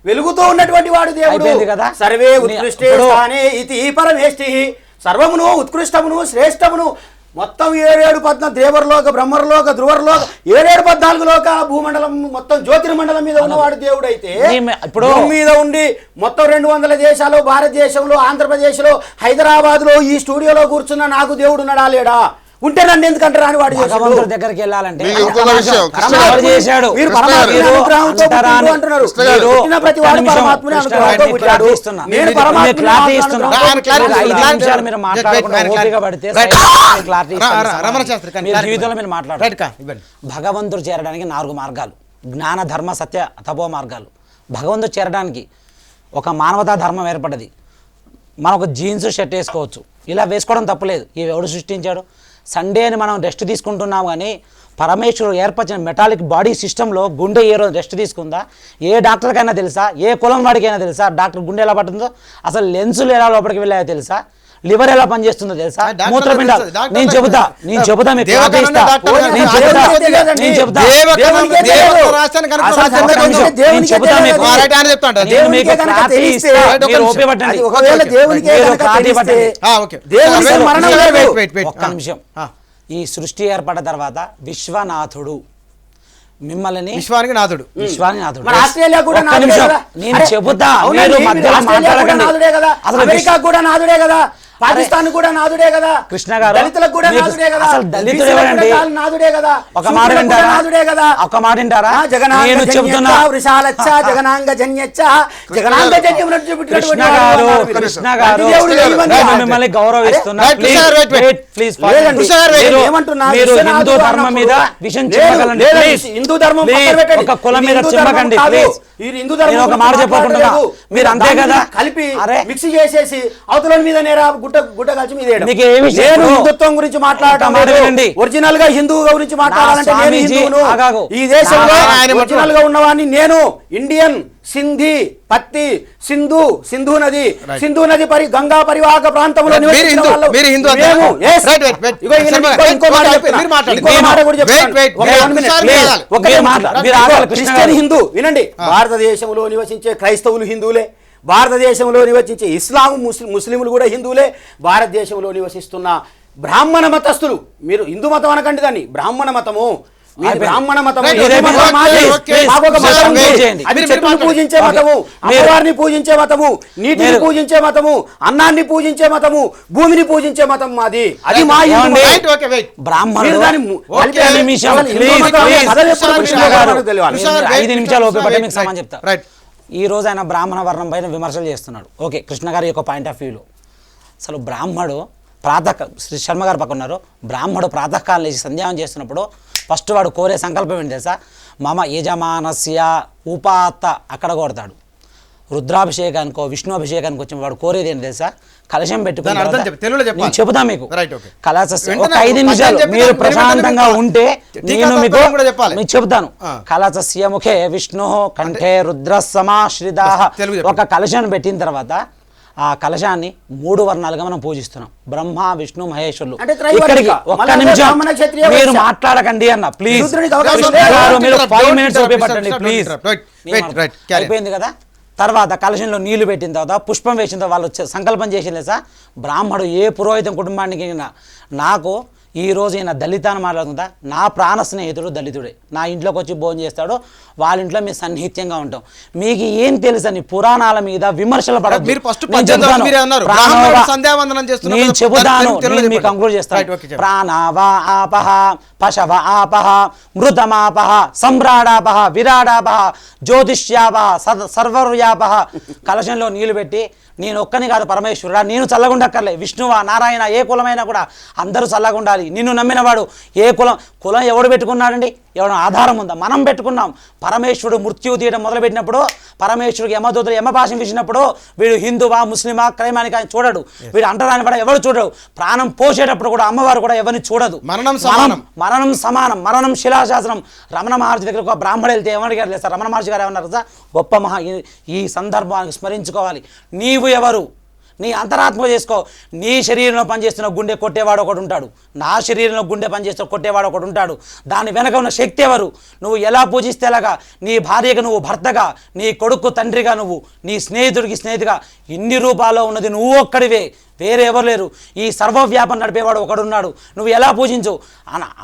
వెలుగుతూ ఉన్నటువంటి వాడు దేవుడు కదా. సర్వే ఉత్కృష్టే స్థానే ఇతి పరమేష్టి. సర్వమును ఉత్కృష్టమును శ్రేష్టమును మొత్తం 7 దేవర్లోక బ్రహ్మర్లోక ధ్రువర్లోక 7 లోక భూమండలం మొత్తం జ్యోతిర్మండలం మీద ఉన్నవాడు దేవుడు అయితే ఇప్పుడు మీద ఉండి మొత్తం 200 దేశాలు, భారతదేశంలో, ఆంధ్రప్రదేశ్లో, హైదరాబాద్లో ఈ స్టూడియోలో కూర్చున్న నాకు దేవుడు ఉన్నాడా లేడా? ఉంటే నన్ను ఎందుకంటారా అని వాడు భగవంతుడి దగ్గరికి వెళ్ళాలంటే భగవంతుడు చేరడానికి 4 మార్గాలు. జ్ఞాన ధర్మ సత్య తపో మార్గాలు. భగవంతుడు చేరడానికి ఒక మానవతా ధర్మం ఏర్పడ్డది. మనం ఒక జీన్స్ షర్ట్ వేసుకోవచ్చు, ఇలా వేసుకోవడం తప్పులేదు. ఇవి ఎవడు సృష్టించాడు? సండే అని మనం రెస్ట్ తీసుకుంటున్నాం, కానీ పరమేశ్వరుడు ఏర్పరిచిన మెటాలిక్ బాడీ సిస్టంలో గుండె ఏ రోజు రెస్ట్ తీసుకుందా? ఏ డాక్టర్కైనా తెలుసా? ఏ కులం వాడికైనా తెలుసా డాక్టర్ గుండె ఎలా పట్టిందో? అసలు లెన్సులు ఎలా లోపలికి వెళ్ళాయో తెలుసా? లివర్ ఎలా పనిచేస్తుందో తెలుసా? డాక్టర్ మూత్రపిండాలు. తెలుసు, డాక్టర్ నేను చెబుతా మీకు దేవకన్న క్లారిటీ ఇస్తా. డాక్టర్ నేను గారు చెబుతా. దేవుడికే నేను చెబుతా. దేవకన్న దేవుడికే రాష్ట్రానికి అసలు అనుకున్న సంతకం రాష్ట్రానికి చేస్తే దేవునికే చెబుతా తెలియదు. మీకు. రైట్ అని చెప్తా ఉంటా. నేను మీకు దేవునికే కనుక క్లారిటీ తెలిస్తే, ఇస్తా. రైట్, ఒక మీరు నిమిషం. ఓపిక పట్టండి. అది ఒకవేళ దేవునికే మీరు కనుక క్లారిటీ తెలిస్తే, పట్టండి. ఓకే దేవునికి వెయిట్, మరణం వెయిట్, లేదు. Wait, wait. ఒక్క నిమిషం. ఈ సృష్టి ఏర్పడ్డ తర్వాత విశ్వనాథుడు మిమ్మల్ని విశ్వానికి నాథుడు. విశ్వానాథుడు. మరి ఆస్ట్రేలియా కూడా ఒక్క నాదుడే నిమిషం. కదా. నేను అరే, చెబుతా. అవునండి, మీరు మీరు మధ్యలో ఆస్ట్రేలియా కూడా మాట్లాడకండి. నాదుడే కదా, అసలు అమెరికా కూడా నాదుడే కదా, పాకిస్తాన్ కూడా నాదుడే కదా, కృష్ణ గారు, దళితులకు కూడా మీకు నాదుడే కదా, అసలు దళితుడు బీసీలకు ఎవరండి? కూడా నాదుడే కదా, ఒక మాట శూద్రులకు కూడా వింటారా? నాదుడే కదా. ఒక మాట వింటారా? జగనాంగ నేను చెబుతున్నా. వృషాలచ్చ జగనాంగ జన్యచ్చ జగనాంగ జన్యం కృష్ణ గారు, కృష్ణ గారు, నేను మిమ్మల్ని గౌరవిస్తున్నా. రైట్, కృష్ణ గారు, వెయిట్, వెయిట్. ప్లీజ్ లేదండి. కృష్ణ గారు, మీరు ఏమంటున్నా? మీరు విశ్వనాథుడు హిందూ ధర్మం అన్నప్పుడు మీద విషయం లేదు, చెప్పగలండి లేదు, ప్లీజ్. హిందూ ధర్మం ప్లీజ్, పక్కన పెట్టండి. ఒక కులం ఇది మీద హిందూ చెప్పకండి ధర్మం కాదు. ప్లీజ్. ఇది హిందూ ధర్మం నేను ఒక మాట గురించి చెప్పకుంటున్నా. మాట్లాడలేదు. మీరు అంతే దాన్ని కదా కలిపి అరే మిక్స్ చేసేసి అవతల మీద నేర గుట్ట కలిసి మీద వేయడం. మీకు ఏ విషయం? నేను ఇప్పుడు హిందుత్వం గురించి మాట్లాడటం ఒక మాట లేదు. వినండి. ఒరిజినల్ గా హిందువు గురించి మాట్లాడాలంటే నేను స్వామీజీ, హిందువును. ఆగాగు. ఈ దేశంలో ఆయన ఒరిజినల్ గా ఉన్నవాడిని నేను. ఇండియన్ సింధీ పత్తి సింధు నది గంగా పరివాహక ప్రాంతంలో మీరు నివసించిన హిందూ, వాళ్ళు. మీరు హిందూ అంతే. మేము, yes. Right, right, wait. ఇగో ఈయన ఇంకో మాట చెప్తున్నా. మీరు మాట్లాడండి. ఇంకో మాట కూడా చెప్తాను. వెయిట్, వెయిట్, ఒక వెయిట్. 1 minute, ఒకసారి please. ఆగాలి. ఒక్క మీరు నిమిషం. మాట్లాడండి. మీరు ఆగాలి, కృష్ణ క్రిస్టియన్ గారు. హిందూ వినండి. భారతదేశంలో నివసించే క్రైస్తవులు హిందువులే, భారతదేశంలో నివసించే ఇస్లాం ముస్లింలు కూడా హిందువులే, భారతదేశంలో నివసిస్తున్న బ్రాహ్మణ మతస్థులు, మీరు హిందూ మతం అనకండి దాన్ని, బ్రాహ్మణ మతము. మీరు బ్రాహ్మణ మతము, రైట్, హిందూ ఓకే, మతం ఓకే, మాది. ఓకే. మాకు ఒక మతం ఉంది. చేయండి. అది మీరు చెట్టును మాట్లాడండి. పూజించే మతము, అమ్మవారిని పూజించే మతము, నీటిని పూజించే మతము, అన్నాన్ని పూజించే మతము, భూమిని పూజించే మతం మాది. అది మా హిందూ ఏమండి? మతం. Right, okay, wait. బ్రాహ్మణుడు మీరు దాన్ని ఓకే, కలిపి నిమిషం, అసలు హిందూ ప్లీజ్, మతం ప్లీజ్. అసలు ఎప్పుడు కృష్ణ కృష్ణ గారు, గారు తెలియాలి. కృష్ణ గారు, 5 నిమిషాలు ఓపిక పట్టి మీకు రైట్, సమాధానం చెప్తా. రైట్. ఈ రోజు ఆయన బ్రాహ్మణ వర్ణం పైన విమర్శలు చేస్తున్నాడు. ఓకే, కృష్ణ గారి యొక్క పాయింట్ ఆఫ్ వ్యూలో అసలు బ్రాహ్మడు శ్రీ శర్మ గారు పక్కన ఉన్నారు. బ్రాహ్మడు ప్రాతకాలం లేచి సంధ్యావం చేస్తున్నప్పుడు ఫస్ట్ వాడు కోరే సంకల్పం ఏంటి తెలుసా? మమ యజమానస్య ఉపాత్త అక్కడ కొడతాడు. రుద్రాభిషేకానికో విష్ణు అభిషేకానికి వచ్చిన వాడు కోరేది ఏంటి తెలుసా? కలశం పెట్టుకుని దాని అర్థం చెప్పు, తెలుగులో చెప్పాలి. నేను చెబుతా మీకు. Right, okay. కలశ వెంటనే ఒక 5 నిమిషాలు పద్యం చెప్పి మీరు దాన్ని ప్రశాంతంగా వెంటనే ఉంటే టీకా నేను మీకు తత్వం కూడా చెప్పాలి. మీకు చెబుతాను. ఆ. కలశస్య ముఖే విష్ణు కంఠే రుద్ర సమాశ్రితా. తెలుగు చెప్పండి. ఒక కలశాన్ని పెట్టిన తర్వాత ఆ కలశాన్ని 3 వర్ణాలుగా మనం పూజిస్తున్నాం. బ్రహ్మ విష్ణు మహేశ్వరులు. అంటే త్రైవర్ణిక. ఇక్కడికి ఒక్క మళ్ళా నిమిషం బ్రాహ్మణ, క్షత్రియ, మీరు వైశ్య. మాట్లాడకండి అన్న ప్లీజ్. శూద్రునికి అవకాశం కృష్ణ లేదు. గారు, మీరు Don't 5 interrupt, minutes don't ఓపిక interrupt, పట్టండి don't please. interrupt. Right, right, carry on. అయిపోయింది కదా. తర్వాత కలశంలో నీళ్లు పెట్టిన తర్వాత పుష్పం వేసిన తర్వాత వాళ్ళు సంకల్పం చేసిన సార్ బ్రాహ్మడు ఏ పురోహితం కుటుంబానికి నాకు ఈ రోజు ఈయన దళిత అని మాట్లాడుతుందా, నా ప్రాణ స్నేహితుడు దళితుడే. నా ఇంట్లోకి వచ్చి భోజనం చేస్తాడు, వాళ్ళ ఇంట్లో మేము సన్నిహిత్యంగా ఉంటాం. మీకు ఏం తెలుసని పురాణాల మీద విమర్శలు పడదు. మీరు ఫస్ట్ పద్యం మీరే అన్నారు. బ్రాహ్మణుడు సంధ్యావందనం చేస్తున్నప్పుడు నేను చెబుతాను, తెలుగులో నేను మీకు చెప్పండి. కంక్లూడ్ చేస్తాను. రైట్, ఓకే, చెప్పండి. ప్రాణవ ఆపహ పశవ ఆపహ మృతమాపహ సమ్రాడాపహ విరాడాపహ జ్యోతిష్యాపహ సర్వర్యాపహ. కలశంలో నీళ్లు పెట్టి నేను ఒక్కని కాదు పరమేశ్వరుడా, నేను చల్లగుండక్కర్లే, విష్ణువా నారాయణ ఏ కులమైనా కూడా అందరూ చల్లగా ఉండాలి. నిన్ను నమ్మినవాడు ఏ కులం ఎవడు పెట్టుకున్నాడండి? ఎవరు ఆధారం ఉందా? మనం పెట్టుకున్నాం. పరమేశ్వరుడు మృత్యు తీయడం మొదలుపెట్టినప్పుడు, పరమేశ్వరుడికి యమదూతలు యమపాశం విసినప్పుడు వీడు హిందువా ముస్లిమా క్రైమానికి ఆయన చూడడు, వీడు అంటరాని పడ ఎవరు చూడడు. ప్రాణం పోసేటప్పుడు కూడా అమ్మవారు కూడా ఎవరిని చూడదు. మరణం సమానం. మరణం సమానం, మరణం శిలాశాసనం. రమణ మహర్షి దగ్గర ఒక బ్రాహ్మడు వెళ్తే ఏమడిగారు లేదు సార్, రమణ మహర్షి గారు ఏమన్నారు సార్, గొప్ప ఈ సందర్భానికి స్మరించుకోవాలి. నీవు ఎవరు? నీ అంతరాత్మ చేసుకో. నీ శరీరంలో పనిచేస్తున్న గుండె కొట్టేవాడు ఒకడు ఉంటాడు, నా శరీరంలో గుండె పనిచేస్తున్న కొట్టేవాడు ఒకడు ఉంటాడు. దాని వెనక ఉన్న శక్తి ఎవరు? నువ్వు ఎలా పూజిస్తే ఎలాగా? నీ భార్యకు నువ్వు భర్తగా, నీ కొడుకు తండ్రిగా, నువ్వు నీ స్నేహితుడికి స్నేహితుగా, ఇన్ని రూపాల్లో ఉన్నది నువ్వు ఒక్కడివే, వేరే ఎవరు లేరు. ఈ సర్వవ్యాపం నడిపేవాడు ఒకడున్నాడు. నువ్వు ఎలా పూజించు?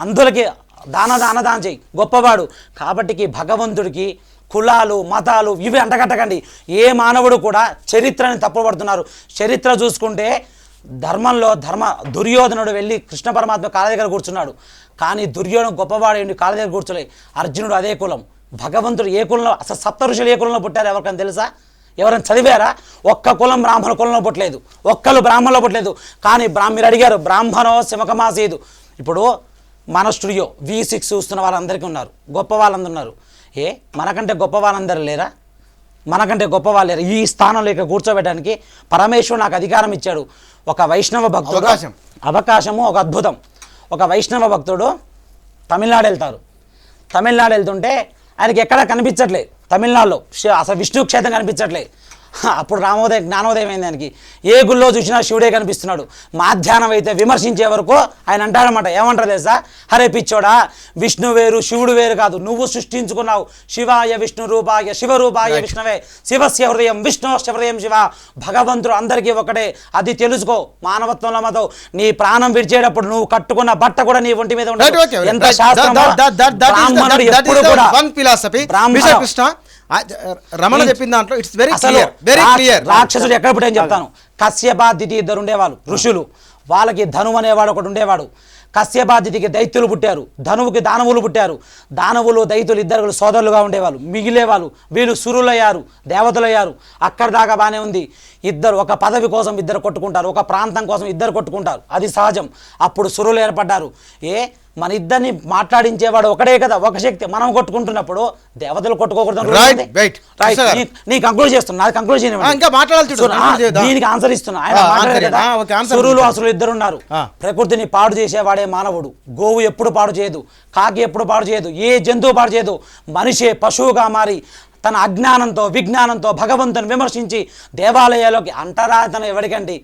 అందులకి దానం చేయి, గొప్పవాడు. కాబట్టికి భగవంతుడికి కులాలు మతాలు ఇవి అంటగట్టకండి. ఏ మానవుడు కూడా చరిత్రని తప్పుపడుతున్నారు. చరిత్ర చూసుకుంటే ధర్మంలో దుర్యోధనుడు వెళ్ళి కృష్ణ పరమాత్మ కాళ్ళ దగ్గర కూర్చున్నాడు, కానీ దుర్యోధను గొప్పవాడు ఏంటి కాళ్ళ దగ్గర కూర్చోలే. అర్జునుడు అదే కులం. భగవంతుడు ఏ కులంలో, అసలు సప్త ఋషులు ఏ కులంలో పుట్టారు ఎవరికైనా తెలుసా? ఎవరైనా చదివారా? ఒక్క కులం బ్రాహ్మణ కులంలో పుట్టలేదు, ఒక్కరు బ్రాహ్మణలో పుట్టలేదు. కానీ మీరు అడిగారు బ్రాహ్మణో శమకమాసీదు. ఇప్పుడు మన స్టూడియో V6 చూస్తున్న వాళ్ళందరికీ ఉన్నారు, గొప్ప వాళ్ళందరూ ఉన్నారు. మనకంటే గొప్ప వాళ్ళందరూ లేరా? మనకంటే గొప్ప వాళ్ళు లేరు. ఈ స్థానంలో ఇక కూర్చోబెట్టడానికి పరమేశ్వరుడు నాకు అధికారం ఇచ్చాడు. ఒక వైష్ణవ భక్తుడు అవకాశము ఒక అద్భుతం. ఒక వైష్ణవ భక్తుడు తమిళనాడు వెళ్తారు. తమిళనాడు వెళ్తుంటే ఆయనకి ఎక్కడా కనిపించట్లేదు. తమిళనాడులో అసలు విష్ణు క్షేత్రం కనిపించట్లేదు. అప్పుడు రామోదయం జ్ఞానోదయం అయింది ఆయనకి. ఏ గుళ్ళో చూసినా శివుడే కనిపిస్తున్నాడు. మాధ్యాహ్నం అయితే విమర్శించే వరకు ఆయన అంటాడనమాట, ఏమంటారు తెలుసా, హరే పిచ్చోడా, విష్ణు వేరు శివుడు వేరు కాదు, నువ్వు సృష్టించుకున్నావు. శివాయ విష్ణు రూపాయ శివరూపాయ విష్ణవే శివస్య హృదయం విష్ణోశ్చ హృదయం శివ. భగవంతుడు అందరికీ ఒకటే, అది తెలుసుకో. మానవత్వంలో మతం. నీ ప్రాణం విడిచేటప్పుడు నువ్వు కట్టుకున్న బట్ట కూడా నీ ఒంటి మీద ఉండదు. ఎంత శాస్త్రమో బ్రాహ్మణుడు ఎప్పుడు కూడా కృష్ణ రమణ చెప్పిన దాంట్లో ఇట్స్ వెరీ క్లియర్. రాక్షసుడు ఎక్కడ పుట్టాయని చెప్తాను. కశ్యపాదితి ఇద్దరు ఉండేవాళ్ళు ఋషులు. వాళ్ళకి ధనువు అనేవాడు ఒకడు ఉండేవాడు. కశ్యపాదితికి దైత్యులు పుట్టారు, ధనువుకి దానవులు పుట్టారు. దానవులు దైత్యులు ఇద్దరు సోదరులుగా ఉండేవాళ్ళు, మిగిలేవాళ్ళు. వీళ్ళు సురులయ్యారు, దేవతలయ్యారు. అక్కడ దాకా బాగానే ఉంది. ఇద్దరు ఒక పదవి కోసం ఇద్దరు కొట్టుకుంటారు, ఒక ప్రాంతం కోసం ఇద్దరు కొట్టుకుంటారు, అది సహజం. అప్పుడు సురులు ఏర్పడ్డారు. మన ఇద్దరిని మాట్లాడించేవాడు ఒకడే కదా, ఒక శక్తి. మనం కొట్టుకుంటున్నప్పుడు దేవతలు కొట్టుకోకూడదు. నీ కంక్లూడ్ చేస్తున్నా, నాది కంక్లూడ్ చేయనివ్వండి. దీనికి ఆన్సర్ ఇస్తున్నా. ఆయన సురులు అసలు ఇద్దరున్నారు. ప్రకృతిని పాడు చేసేవాడే మానవుడు. గోవు ఎప్పుడు పాడు చేయదు, కాకి ఎప్పుడు పాడు చేయదు, ఏ జంతువు పాడు చేయదు. మనిషే పశువుగా మారి తన అజ్ఞానంతో విజ్ఞానంతో భగవంతుని విమర్శించి దేవాలయాల్లోకి అంటరాతను ఎవరికండి.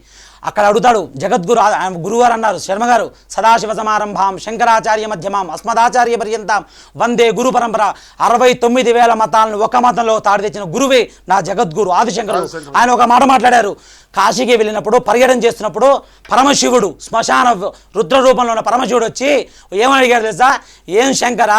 అక్కడ అడుగుతాడు జగద్గురు, గురువారు అన్నారు శర్మ గారు, సదాశివ సమారంభాం శంకరాచార్య మధ్యమాం అస్మదాచార్య పర్యంతం వందే గురు పరంపర. 69,000 మతాలను ఒక మతంలో తాడి తెచ్చిన గురువే నా జగద్గురు ఆదిశంకరుడు. ఆయన ఒక మాట మాట్లాడారు. కాశీకి వెళ్ళినప్పుడు పర్యటన చేస్తున్నప్పుడు పరమశివుడు శ్మశాన రుద్ర రూపంలో ఉన్న పరమశివుడు వచ్చి ఏమని అడిగాడు తెలుసా, ఏం శంకర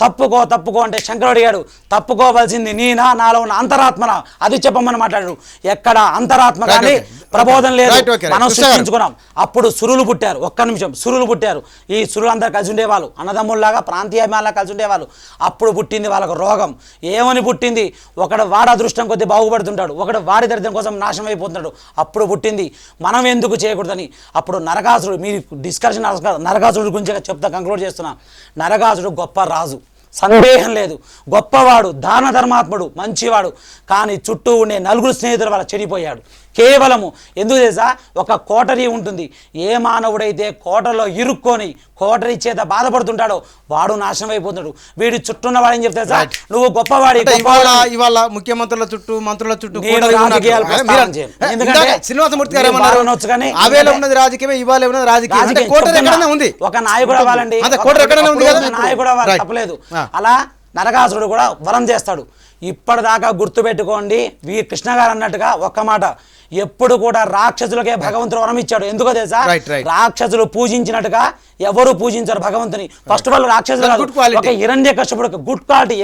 తప్పుకో అంటే శంకరుడు అడిగాడు, తప్పుకోవాల్సింది నీనా నాలో ఉన్న అంతరాత్మన, అది చెప్పమని మాట్లాడాడు. ఎక్కడ అంతరాత్మ కానీ ప్రబోధం లేదు, మనం సృష్టించుకున్నాం. అప్పుడు సురులు పుట్టారు. ఒక్క నిమిషం, సురులు పుట్టారు. ఈ సురులు అందరూ కలిసి ఉండేవాళ్ళు, అన్నదమ్ముల్లాగా ప్రాంతీయమాలా కలిసి ఉండేవాళ్ళు. అప్పుడు పుట్టింది వాళ్ళకు రోగం. ఏమని పుట్టింది, ఒకడు వాడి అదృష్టం కొద్దీ బాగుపడుతుంటాడు, ఒకడు వాడి దరిద్రం కోసం నాశనం అయిపోతున్నాడు. అప్పుడు పుట్టింది. మనం ఎందుకు చేయకూడదని అప్పుడు నరకాసురుడు, మీరు డిస్కషన్ నరకాసురుడు గురించి చెప్తా, కంక్లూడ్ చేస్తున్నా. నరకాసురుడు గొప్ప రాజు, సందేహం లేదు, గొప్పవాడు, దాన ధర్మాత్ముడు, మంచివాడు. కానీ చుట్టూ ఉండే 4 స్నేహితుల వల్ల చెడిపోయాడు. కేవలము ఎందుకు తెలుసా, ఒక కోటరీ ఉంటుంది. ఏ మానవుడైతే కోటలో ఇరుక్కొని కోటరీ చేత బాధపడుతుంటాడో వాడు నాశనం అయిపోతున్నాడు. వీడి చుట్టూన్న వాడు ఏం చెప్తాడు సార్, నువ్వు గొప్పవాడి. ఇవాళ ముఖ్యమంత్రుల చుట్టూ మంత్రుల చుట్టూ శ్రీనివాసమూర్తి గారు అవేలో ఉన్నది రాజకీయమే, ఇవాళ ఉన్నది రాజకీయం. ఉంది ఒక నాయకుడు అవ్వాలండి, నాయకుడు అవ్వాలి, తప్పలేదు. అలా నరకాసురుడు కూడా వరం చేస్తాడు. ఇప్పటిదాకా గుర్తుపెట్టుకోండి, కృష్ణ గారు అన్నట్టుగా ఒక్క మాట, ఎప్పుడు కూడా రాక్షసులకే భగవంతుడు వరం ఇచ్చాడు. ఎందుకో తెలుసా, రాక్షసులు పూజించినట్టుగా ఎవరు పూజించారు భగవంతుని. ఫస్ట్ ఆఫ్ ఆల్ రాక్షసులు ఒక హిరణ్యకశిపుడు గుడ్ క్వాలిటీ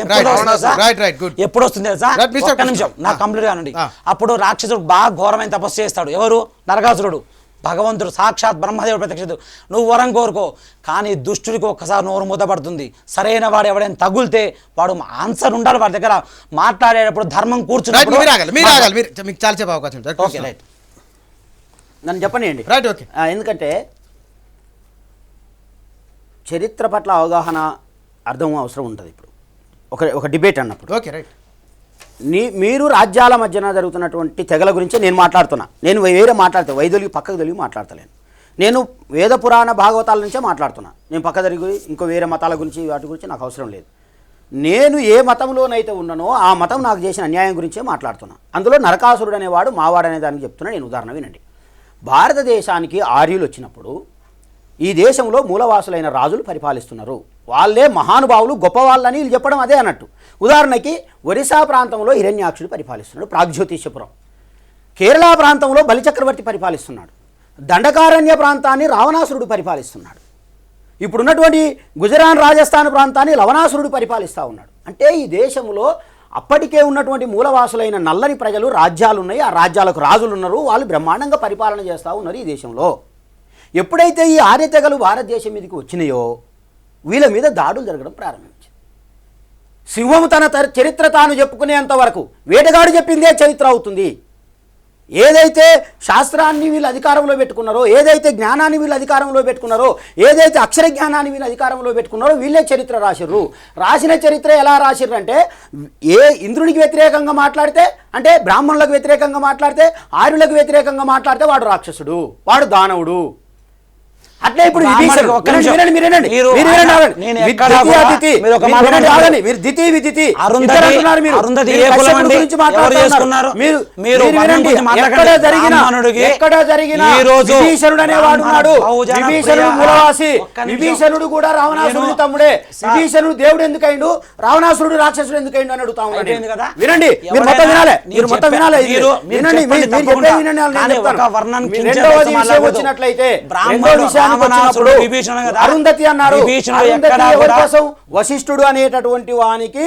ఎప్పుడు వస్తుంది తెలుసా, ఒక్క నిమిషం నాకు కంప్లీట్ కానండి. అప్పుడు రాక్షసుడు బాగా ఘోరమైన తపస్సు చేస్తాడు. ఎవరు, నరకాసురుడు. భగవంతుడు సాక్షాత్ బ్రహ్మదేవుడు ప్రత్యక్షితు, నువ్వు వరం కోరుకో. కానీ దుష్టుడికి ఒక్కసారి నోరు మూతపడుతుంది. సరైన వాడు ఎవడైనా తగులితే వాడు ఆన్సర్ ఉండాలి వాడి దగ్గర. మాట్లాడేటప్పుడు ధర్మం కూర్చున్నప్పుడు చాలా చెప్పే అవకాశం. ఓకే రైట్, నన్ను చెప్పండి. Right, okay. ఎందుకంటే చరిత్ర పట్ల అవగాహన అర్థం అవసరం ఉంటుంది. ఇప్పుడు ఒక డిబేట్ అన్నప్పుడు ఓకే రైట్, మీరు రాజ్యాల మధ్యన జరుగుతున్నటువంటి తెగల గురించి నేను మాట్లాడుతున్నా. నేను వేరే మాట్లాడతాను, వైదొలిగి పక్కకు తొలిగి మాట్లాడతలేను. నేను వేద పురాణ భాగవతాల నుంచే మాట్లాడుతున్నా. నేను పక్క జరిగి ఇంకో వేరే మతాల గురించి వాటి గురించి నాకు అవసరం లేదు. నేను ఏ మతంలోనైతే ఉన్నానో ఆ మతం నాకు చేసిన అన్యాయం గురించే మాట్లాడుతున్నా. అందులో నరకాసురుడు అనేవాడు మావాడు అనే దానికి చెప్తున్నా. నేను ఉదాహరణ వినండి. భారతదేశానికి ఆర్యులు వచ్చినప్పుడు ఈ దేశంలో మూలవాసులైన రాజులు పరిపాలిస్తున్నారు. వాళ్ళే మహానుభావులు, గొప్పవాళ్ళని వీళ్ళు చెప్పడం అదే అన్నట్టు. ఉదాహరణకి ఒరిస్సా ప్రాంతంలో హిరణ్యాక్షుడు పరిపాలిస్తున్నాడు, ప్రాగ్జ్యోతిషపురం. కేరళ ప్రాంతంలో బలిచక్రవర్తి పరిపాలిస్తున్నాడు. దండకారణ్య ప్రాంతాన్ని రావణాసురుడు పరిపాలిస్తున్నాడు. ఇప్పుడున్నటువంటి గుజరాత్ రాజస్థాన్ ప్రాంతాన్ని లవణాసురుడు పరిపాలిస్తూ ఉన్నాడు. అంటే ఈ దేశంలో అప్పటికే ఉన్నటువంటి మూలవాసులైన నల్లని ప్రజలు, రాజ్యాలు ఉన్నాయి, ఆ రాజ్యాలకు రాజులు ఉన్నారు, వాళ్ళు బ్రహ్మాండంగా పరిపాలన చేస్తూ ఉన్నారు ఈ దేశంలో. ఎప్పుడైతే ఈ ఆర్య తెగలు భారతదేశం మీదకి వచ్చినాయో వీళ్ళ మీద దాడులు జరగడం ప్రారంభించింది. సింహము తన చరిత్ర తాను చెప్పుకునేంత వరకు వేటగాడు చెప్పిందే చరిత్ర అవుతుంది. ఏదైతే శాస్త్రాన్ని వీళ్ళు అధికారంలో పెట్టుకున్నారో, ఏదైతే జ్ఞానాన్ని వీళ్ళు అధికారంలో పెట్టుకున్నారో, ఏదైతే అక్షర జ్ఞానాన్ని వీళ్ళు అధికారంలో పెట్టుకున్నారో వీళ్ళే చరిత్ర రాసిర్రు. రాసిన చరిత్ర ఎలా రాసిర్రు అంటే, ఏ ఇంద్రునికి వ్యతిరేకంగా మాట్లాడితే, అంటే బ్రాహ్మణులకు వ్యతిరేకంగా మాట్లాడితే, ఆర్యులకు వ్యతిరేకంగా మాట్లాడితే వాడు రాక్షసుడు, వాడు దానవుడు. అట్లే ఇప్పుడు బ్రాహ్మణుడికి విభీషణుడు. ఒక్క నిమిషం. వినండి, వినండి. మీరు మీరు వినండి, ఆగండి. నేను మీరు ఎక్కడ ద్వితీయ, కూడా- అతిథి. మీరు ఒక మీరు మాట వినండి, మాట్లాడండి. ఆగండి. మీరు ద్వితీయ, విదితి. అరుంధతి ఇద్దరు అంటున్నారు మీరు. అరుంధతి మీరు ఏ కులం కశ్యపుడి అండి? గురించి ఎవరు మాట్లాడుతున్నారు. చేసుకున్నారు? మీరు మీరు మీరు వర్ణం వినండి. గురించి మాట్లాడండి. ఎక్కడ జరిగినా బ్రాహ్మణుడికి ఈ రోజు విభీషణుడు అనేవాడు ఉన్నాడు. బహుజన విభీషణుడు ప్రియ. మూలవాసి. ఒక్క నిమిషం. విభీషణుడు కూడా రావణాసురుడి నేను- తమ్ముడే. విభీషణుడు దేవుడు ఎందుకైండు, రావణాసురుడు రాక్షసుడు ఎందుకైండు అని అడుగుతా ఉన్నాడు. అయిపోయింది కదా? వినండి, మీరు ఎవరైనా మొత్తం వినాలి. నేను మీరు మొత్తం చెప్పా- వినాలి. ఇది. మీరు- మీరు వినండి, చెప్పండి మీరు తప్పకుండా. చెప్పేది వినండి, నేను కానీ చెప్తాను. ఒక వర్ణాన్ని మీ కించ రెండవ విషయం మాట్లాడకూడదు. వచ్చినట్లయితే బ్రాహ్మణుడు, రెండో విషయానికి రావణాసురుడు, వచ్చినప్పుడు విభీషణుడు కదా? అరుంధతి అన్నారు. విభీషణుడు అరుంధతి ఎక్కడా ఎవరి కూడా- కోసం? వశిష్ఠుడు అనేటటువంటి వానికి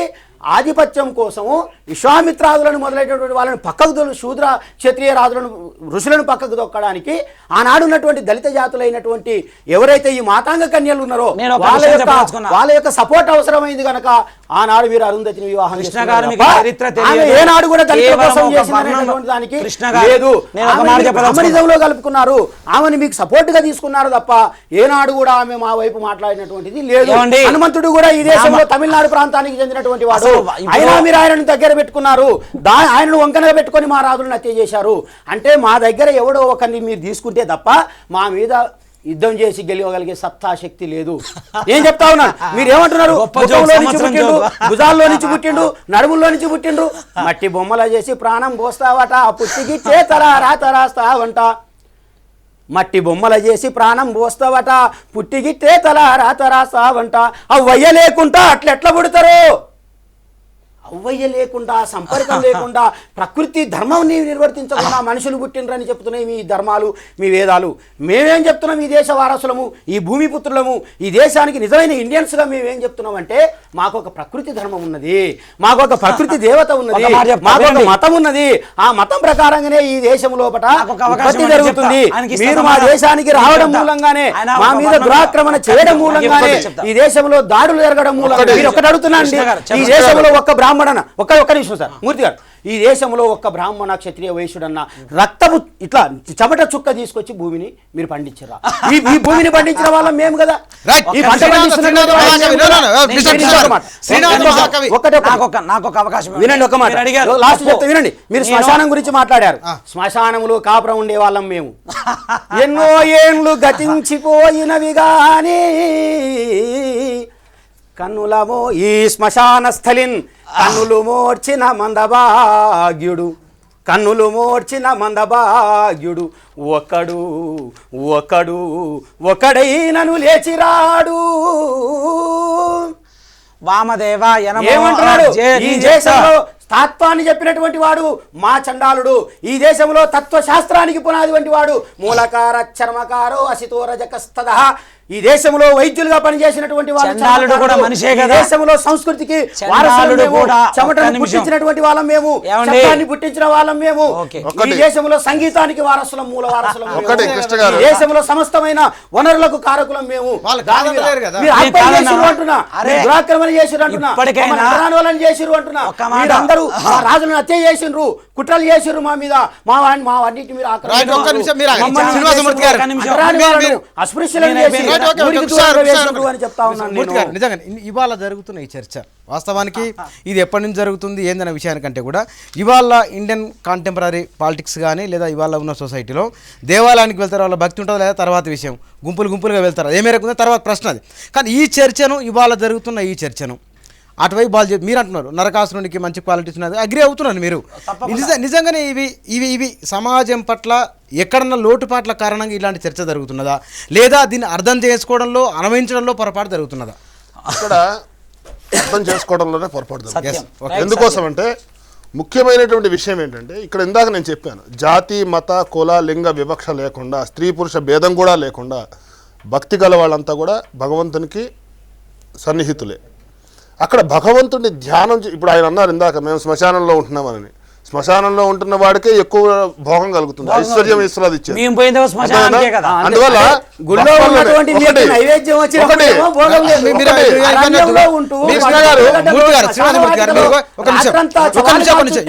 ఆధిపత్యం కోసము విశ్వామిత్రాదులను మొదలైనటువంటి వాళ్ళని పక్కకు శూద్ర క్షత్రియ రాజులను ఋషులను పక్కకు దొక్కడానికి ఆనాడు ఉన్నటువంటి దళిత జాతులైనటువంటి ఎవరైతే ఈ మాతాంగ కన్యలు ఉన్నారో నేను ఒక విషయం చెప్పదలుచుకున్నా. వాళ్ళ యొక్క సపోర్ట్ అవసరమైంది కనుక ఆనాడు వీరు అరుంధతిని వివాహం కృష్ణ చేసుకున్నారు గారు మీకు తప్ప చరిత్ర ఆమె తెలియదు. ఏనాడు కూడా దళితుల కేవలం కోసం ఒక చేసిందనేటటువంటి వర్ణంలో- దానికి కృష్ణ గారు, లేదు. నేను ఒక మాట ఆమెని చెప్పదలుచుకున్నా. బ్రహ్మనిజంలో కలుపుకున్నారు. ఆమెను మీకు సపోర్ట్ గా తీసుకున్నారు తప్ప ఏనాడు కూడా ఆమె మా వైపు మాట్లాడినటువంటిది లేదు. ఏమండి? హనుమంతుడు కూడా ఈ దేశంలో తమిళనాడు ప్రాంతానికి చెందినటువంటి వాడు. అసలు ఇప్పుడు- అయినా మీరు ఆయనను దగ్గర పెట్టుకున్నారు. ఆయనను వంకనగా పెట్టుకొని మా రాజులను హత్య చేశారు. అంటే మా దగ్గర ఎవడో ఒకరిని మీరు తీసుకుంటే తప్ప మా మీద యుద్ధం చేసి గెలవగలిగే సత్తా శక్తి లేదు. ఏం చెప్తా ఉన్నారు? మీరు ఏమంటున్నారు? గొప్ప ముఖంలో జోక్, నుంచి సంవత్సరం పుట్టిండు, జోక్. భుజాల్లో నుంచి పుట్టిండు, నడుముల్లో నుంచి పుట్టిండు. మట్టి బొమ్మల చేసి ప్రాణం పోస్తావట, పుట్టిగిచ్చే తరారా తరాస్తావంట. మట్టి బొమ్మల చేసి ప్రాణం పోస్తావట, పుట్టిగిట్టే తలారా తరాస్తావంట. అవ్వయ్య లేకుండా అట్లెట్లా పుడతారు? అవ్వయ్య లేకుండా, సంపర్కం లేకుండా, ప్రకృతి ధర్మాన్ని నిర్వర్తించకుండా మనుషులు పుట్టినరని చెప్తున్నాయి మీ ధర్మాలు, మీ వేదాలు. మేమేం చెప్తున్నాం? ఈ దేశ వారసులము, ఈ భూమి పుత్రులము, ఈ దేశానికి నిజమైన ఇండియన్స్గా మేమేం చెప్తున్నాం అంటే మాకు ఒక ప్రకృతి ధర్మం ఉన్నది, మాకు ఒక ప్రకృతి దేవత ఉన్నది, ఒక మాట చెప్తా మాకు ఒక వినండి. మతం ఉన్నది. ఆ మతం ప్రకారంగానే ఈ దేశం లోపల నాకు ఒక అవకాశం ఉత్పత్తి ఇవ్వండి, జరుగుతుంది. చెప్తా. ఆయనకి మీరు ఇష్టం మా లేదా? దేశానికి నేను రావడం చెప్తా. మూలంగానే, ఆయన మా ఒక మీద వర్ణం దురాక్రమణ ఒక్క చేయడం నిమిషం, మూలంగానే, చెప్తా. ఈ దేశంలో దాడులు జరగడం మూలంగా మీరు ఒకటి అడుగుతున్నాండి. కృష్ణ గారు, ఈ చెప్పండి. దేశంలో ఒక్క బ్రాహ్మణ ఒక్క నిమిషం సార్ మూర్తి గారు, ఈ దేశంలో ఒక్క బ్రాహ్మణ క్షత్రియ వైశ్యుడన్న రక్తపు ఇట్లా చెమట చుక్క తీసుకొచ్చి భూమిని మీరు పండించరా? ఈ భూమిని పండించిన వాళ్ళం మేము కదా. Right. ఈ పంట పండిస్తున్నటువంటి వాళ్ళం మేము కదా. నాకు ఒక అవకాశం ఇవ్వండి. వినండి, ఒక మాట మీరు అడిగారు. లాస్ట్ తప్పు. చెప్తే వినండి. మీరు నేను- శ్మశానం గురించి మాట్లాడారు. శ్మశానంలో కాపురం ఉండే వాళ్ళం మేము. ఎన్నో ఏండ్లు గతించిపోయినవి గాని కన్నులమో ఈ శ్మశాన స్థలిన్ కన్నులు మోర్చిన మందభాగ్యుడు, కన్నులు మోర్చిన మందభాగ్యుడు ఒకడు ఒకడు ఒకడైనను లేచిరాడు. వామదేవ ఏమంటున్నాడు? ఈ దేశంలో తత్వాన్ని చెప్పినటువంటి వాడు మా చండాలుడు. ఈ దేశంలో తత్వశాస్త్రానికి పునాది వంటి వాడు మూలకార చర్మకారో అసితో రజకస్తద. ఈ దేశంలో వైద్యులుగా పనిచేసినటువంటి వాడు చండాలుడు కూడా మనిషే కదా. దేశంలో సంస్కృతికి చండాలుడు కూడా చెమటను పుట్టించినటువంటి వాళ్ళం మేము, ఏమండి? శబ్దాన్ని పుట్టించిన వాళ్ళం మేము. ఓకే. ఈ దేశంలో సంగీతానికి వారసులం, మూల వారసులం మేము. ఒకటి కృష్ణ గారు. ఈ దేశంలో సమస్తమైన వనరులకు కారకులం మేము. వాళ్ళు దాని మీద కాదనలేరు కదా. మీరు నేను అన్యాయం కాదన్నా. చేసిర్రు అంటున్నా, అరే, మీరు దురాక్రమణ చేసిర్రు అంటున్నా, ఇప్పటికైనా మమ్మల్ని అంటరాని వాళ్ళని చేసిర్రు అంటున్నా, ఒక్క మాట. మీరందరూ మా రాజులను హత్య చేసిండ్రు, కుట్రలు చేసిర్రు మా మీద, మా అన్నిటి మీరు రైట్, ఒక్క నిమిషం మీరు ఆగండి. మమ్మల్ని శ్రీనివాసమూర్తి గారు, చేసిండ్రు, అంటరాని మీరు- వాళ్ళను మీరు- అస్పృశ్యులను నేను- చేసి రైట్, ఓకే, ఊరికి ఓకే, దూరంగా ఒకసారి, వేసిండ్రు అని చెప్తా ఉన్నాను మూర్తి నేను. గారు, నిజంగా ఇవాళ జరుగుతున్న ఈ చర్చ వాస్తవానికి ఇది ఎప్పటి నుంచి జరుగుతుంది ఏందనే విషయానికంటే కూడా ఇవాళ ఇండియన్ కాంటెంపరీ పాలిటిక్స్ కానీ లేదా ఇవాళ ఉన్న సొసైటీలో దేవాలయానికి వెళ్తారు, వాళ్ళ భక్తి ఉంటుందో లేదా తర్వాత విషయం, గుంపులుగా వెళ్తారు, ఏ మేరకు ఉందో తర్వాత ప్రశ్న అది. కానీ ఈ చర్చను ఇవాళ జరుగుతున్న ఈ చర్చను అటువైపు వాళ్ళు మీరు అంటున్నారు నరకాసురునికి మంచి క్వాలిటీస్ ఉన్నది, అగ్రి అవుతున్నారు మీరు. నిజంగానే ఇవి సమాజం పట్ల ఎక్కడన్నా లోటుపాట్ల కారణంగా ఇలాంటి చర్చ జరుగుతున్నదా లేదా దీన్ని అర్థం చేసుకోవడంలో అన్వయించడంలో పొరపాటు జరుగుతున్నదా? ఇక్కడ అర్థం చేసుకోవడంలోనే పొరపాటు జరుగుతుంది. సత్యం. Yes, Right, ఎందుకోసం అంటే ముఖ్యమైనటువంటి విషయం ఏంటంటే ఇక్కడ ఇందాక నేను చెప్పాను, జాతి మత కుల లింగ వివక్ష లేకుండా, స్త్రీ పురుష భేదం కూడా లేకుండా భక్తి గల వాళ్ళంతా కూడా భగవంతునికి సన్నిహితులే. అక్కడ భగవంతుడిని ధ్యానం ఇప్పుడు ఆయన అన్నారు ఇందాక మేము శ్మశానంలో ఉంటున్నామని. శ్మశానంలో ఉంటున్న వాడికే ఎక్కువ భోగం కలుగుతుంది, ఐశ్వర్యం ఈశ్వరాది ఇచ్చారు. మేము పోయిందేమో శ్మశానానికే కదా. అందువల్ల గుళ్ళో ఉన్నటువంటి మీకు నైవేద్యం వచ్చినప్పుడేమో భోగం లేదు. మీరు- అరణ్యంలో ఉంటూ మీరు కృష్ణ గారు, మూర్తి గారు, శ్రీనివాసమూర్తి గారు, మీరు ఒక నిమిషం, రాత్రంతా ఒక నిమిషం, ఒక నిమిషం.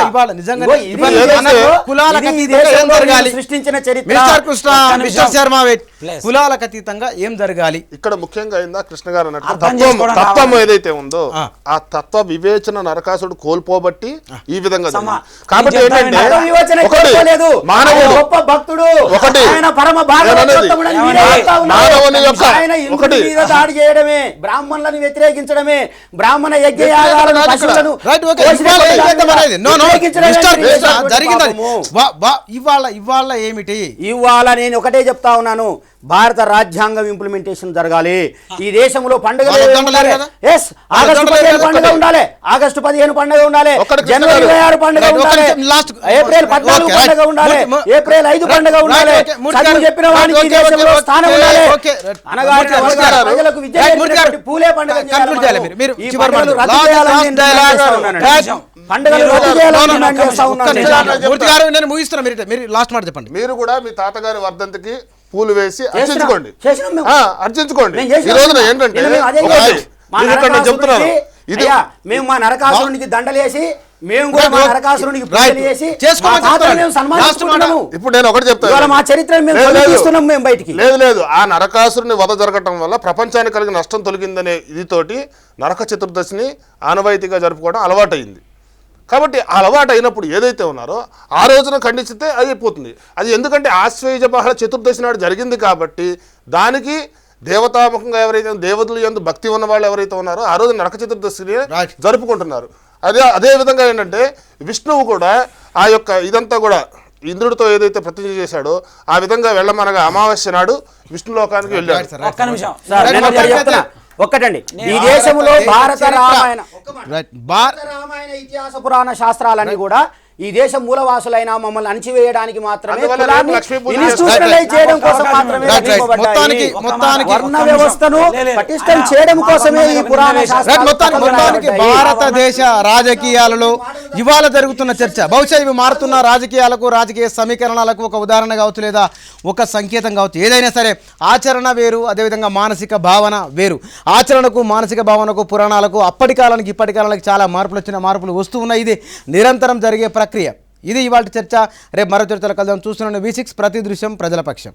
ఇవాళ నిజంగా ఇదిగో ఇది ఇవాళ ఈ మన దేశంలో- కులాలకు ఇది ఈ అతీతంగా ఏం దేశంలో జరగాలి? సృష్టించిన చరిత్ర. మిస్టర్ కృష్ణ, ఒక్క నిమిషం. Mister Sharma wait. Please. కులాలకు అతీతంగా ఏం జరగాలి? ఇక్కడ ముఖ్యంగా అయిందా కృష్ణ గారు అన్నట్టు అర్థం చేసుకోవడం తత్వం కావాలి. ఏదైతే ఉందో ఆ. ఆ తత్వ వివేచన నరకాసుడు వివేచనను కోల్పోబట్టి ఈ విధంగా జరిగింది. సమ- కాబట్టి నేను ఏంటంటే చెప్తాను, వివేచన ఒకటి కోల్పోలేదు. మానవుడు ఆయన గొప్ప భక్తుడు, ఒకటి ఆయన పరమ భాగవతోత్తముడని ఏమని? మీరే చెప్తా ఉన్నారు. మానవుని యొక్క ఆయన ఇంద్రుడి ఒకటి మీద దాడి చేయడమే, బ్రాహ్మణులను వ్యతిరేకించడమే, బ్రాహ్మణ యజ్ఞయాగాలను పశువులను రైట్ ఓకే పోషించే ఇవాళ ఏం చేద్దాం అనేది నో నో వ్యతిరేకించడమే మిస్టర్ మీరు చేసినటువంటి జరిగింది అది. పాపము. ఇవాళ ఏమిటి ఇవాళ నేను ఒకటే చెప్తా ఉన్నాను, భారత రాజ్యాంగం ఇంప్లిమెంటేషన్ జరగాలి. ఈ దేశంలో పండుగలు వాళ్ళు ఏవి వద్దంటలేరు ఉండాలి? కదా? Yes, ఆగస్టు వద్దంటలేరు 15 కదా? పండుగ ఉండాలి, ఆగస్టు 15 పండుగ ఉండాలి, ఒక్కటి జనవరి కృష్ణ 26 పండుగ రైట్, ఉండాలి, ఒక్కటి లాస్ట్ ఏప్రిల్ 14 ఓకే, పండుగ రైట్. ఉండాలి, ఏప్రిల్ 5 పండుగ రైట్, ఉండాలి. ఓకే, మూర్తి చదువు గారు, చెప్పిన వానికి ఈ ఓకే, దేశంలో ఓకే, స్థానం ఓకే, ఉండాలి. ఓకే, అనగానే మూర్తి గారు, వర్గాల ప్రజలకు విద్య రైట్, మూర్తి గారు, నేర్పినటువంటి పూలే పండుగ కన్క్లూడ్ చేయాలి మీరు ఈ చివరి పండుగలు మాట. రద్దు లాస్ట్ చేయాలని లాస్ట్ నేను డైలాగ్ చేస్తా ఉన్నాను. రైట్. పండుగలు రద్దు చేయాలని నేను చేస్తా ఉన్నాను. మూర్తి గారు నేను ముగిస్తున్నా, మీరు లాస్ట్ మాట చెప్పండి. మీరు కూడా మీ తాతగారి వర్ధంతికి పూలు వేసి అర్చించుకోండి. చేసినాం మేము. అర్చించుకోండి. మేము ఈ చేసినాం. రోజున ఏంటంటే నిన్న మేము అదే ఒకటి, చేసాం. మా నేను ఇక్కడ నేను చెప్తున్నాను నరకాసురుడికి, ఇది అయ్యా, మేము మా నరకాసురునికి దండలేసి, మేము కూడా మా నరకాసురునికి రైట్. పూజలు చేసి, చేసుకోమని మా తాతను చెప్తాను. మేము సన్మానిస్తున్నాము. ఇప్పుడు నేను ఒకటి ఇవాళ చెప్తాను. మా చరిత్రను మేము లేదు, లేదు. తీస్తున్నాం మేము బయటికి. లేదు ఆ నరకాసురుని వధ జరగటం వల్ల ప్రపంచానికి కలిగిన నష్టం తొలగిందనే ఇదితోటి నరక చతుర్దశిని ఆనవాయితీగా జరుపుకోవడం అలవాటైంది. కాబట్టి ఆ అలవాటు అయినప్పుడు ఏదైతే ఉన్నారో ఆ రోజున ఖండిస్తే అది అయిపోతుంది. అది ఎందుకంటే ఆశ్వయుజ బహళ చతుర్దశి నాడు జరిగింది కాబట్టి దానికి దేవతాముఖంగా ఎవరైతే దేవతలు యందు భక్తి ఉన్న వాళ్ళు ఎవరైతే ఉన్నారో ఆ రోజు నరక చతుర్దశిని జరుపుకుంటున్నారు. అదే విధంగా ఏంటంటే విష్ణువు కూడా ఆ యొక్క ఇదంతా కూడా ఇంద్రుడితో ఏదైతే ప్రతిజ్ఞ చేశాడో ఆ విధంగా వెళ్ళమనగా అమావాస్య నాడు విష్ణులోకానికి వెళ్ళాడు. ఒక్క నిమిషం సార్, నేను ఒకటి చెప్తున్నా. ఒక్కటండి, ఈ దేశంలో భారత రామాయణ ఇతిహాస పురాణ శాస్త్రాలన్నీ కూడా ఈ దేశ మూలవాసులైన మమ్మల్ని అణచివేయడానికి మాత్రమే, అందువల్ల కులాన్ని లక్ష్మీ పూజ ఇన్స్టిట్యూషనలైజ్ చేయడం కోసం మాత్రమే రైట్, రైట్. రచింపబడ్డాయి. మొత్తానికి వర్ణ వ్యవస్థను పటిష్టం చేయడం కోసమే ఈ పురాణ శాస్త్రాలు మొత్తానికి భారతదేశ రాజకీయాలలో ఇవాళ జరుగుతున్న చర్చ బహుశా ఇవి మారుతున్న రాజకీయాలకు రాజకీయ సమీకరణాలకు ఒక ఉదాహరణ కావచ్చు, లేదా ఒక సంకేతం కావచ్చు. ఏదైనా సరే ఆచరణ వేరు, అదేవిధంగా మానసిక భావన వేరు. ఆచరణకు మానసిక భావనకు పురాణాలకు అప్పటి కాలానికి ఇప్పటి కాలానికి చాలా మార్పులు వస్తూ ఉన్నాయి. ఇది నిరంతరం జరిగే ప్రక్రియ. ఇది ఇవాళ చర్చ. రేపు మరో చర్చలు కలుద్దాం. చూస్తున్నాను V6 ప్రతి దృశ్యం ప్రజల పక్షం.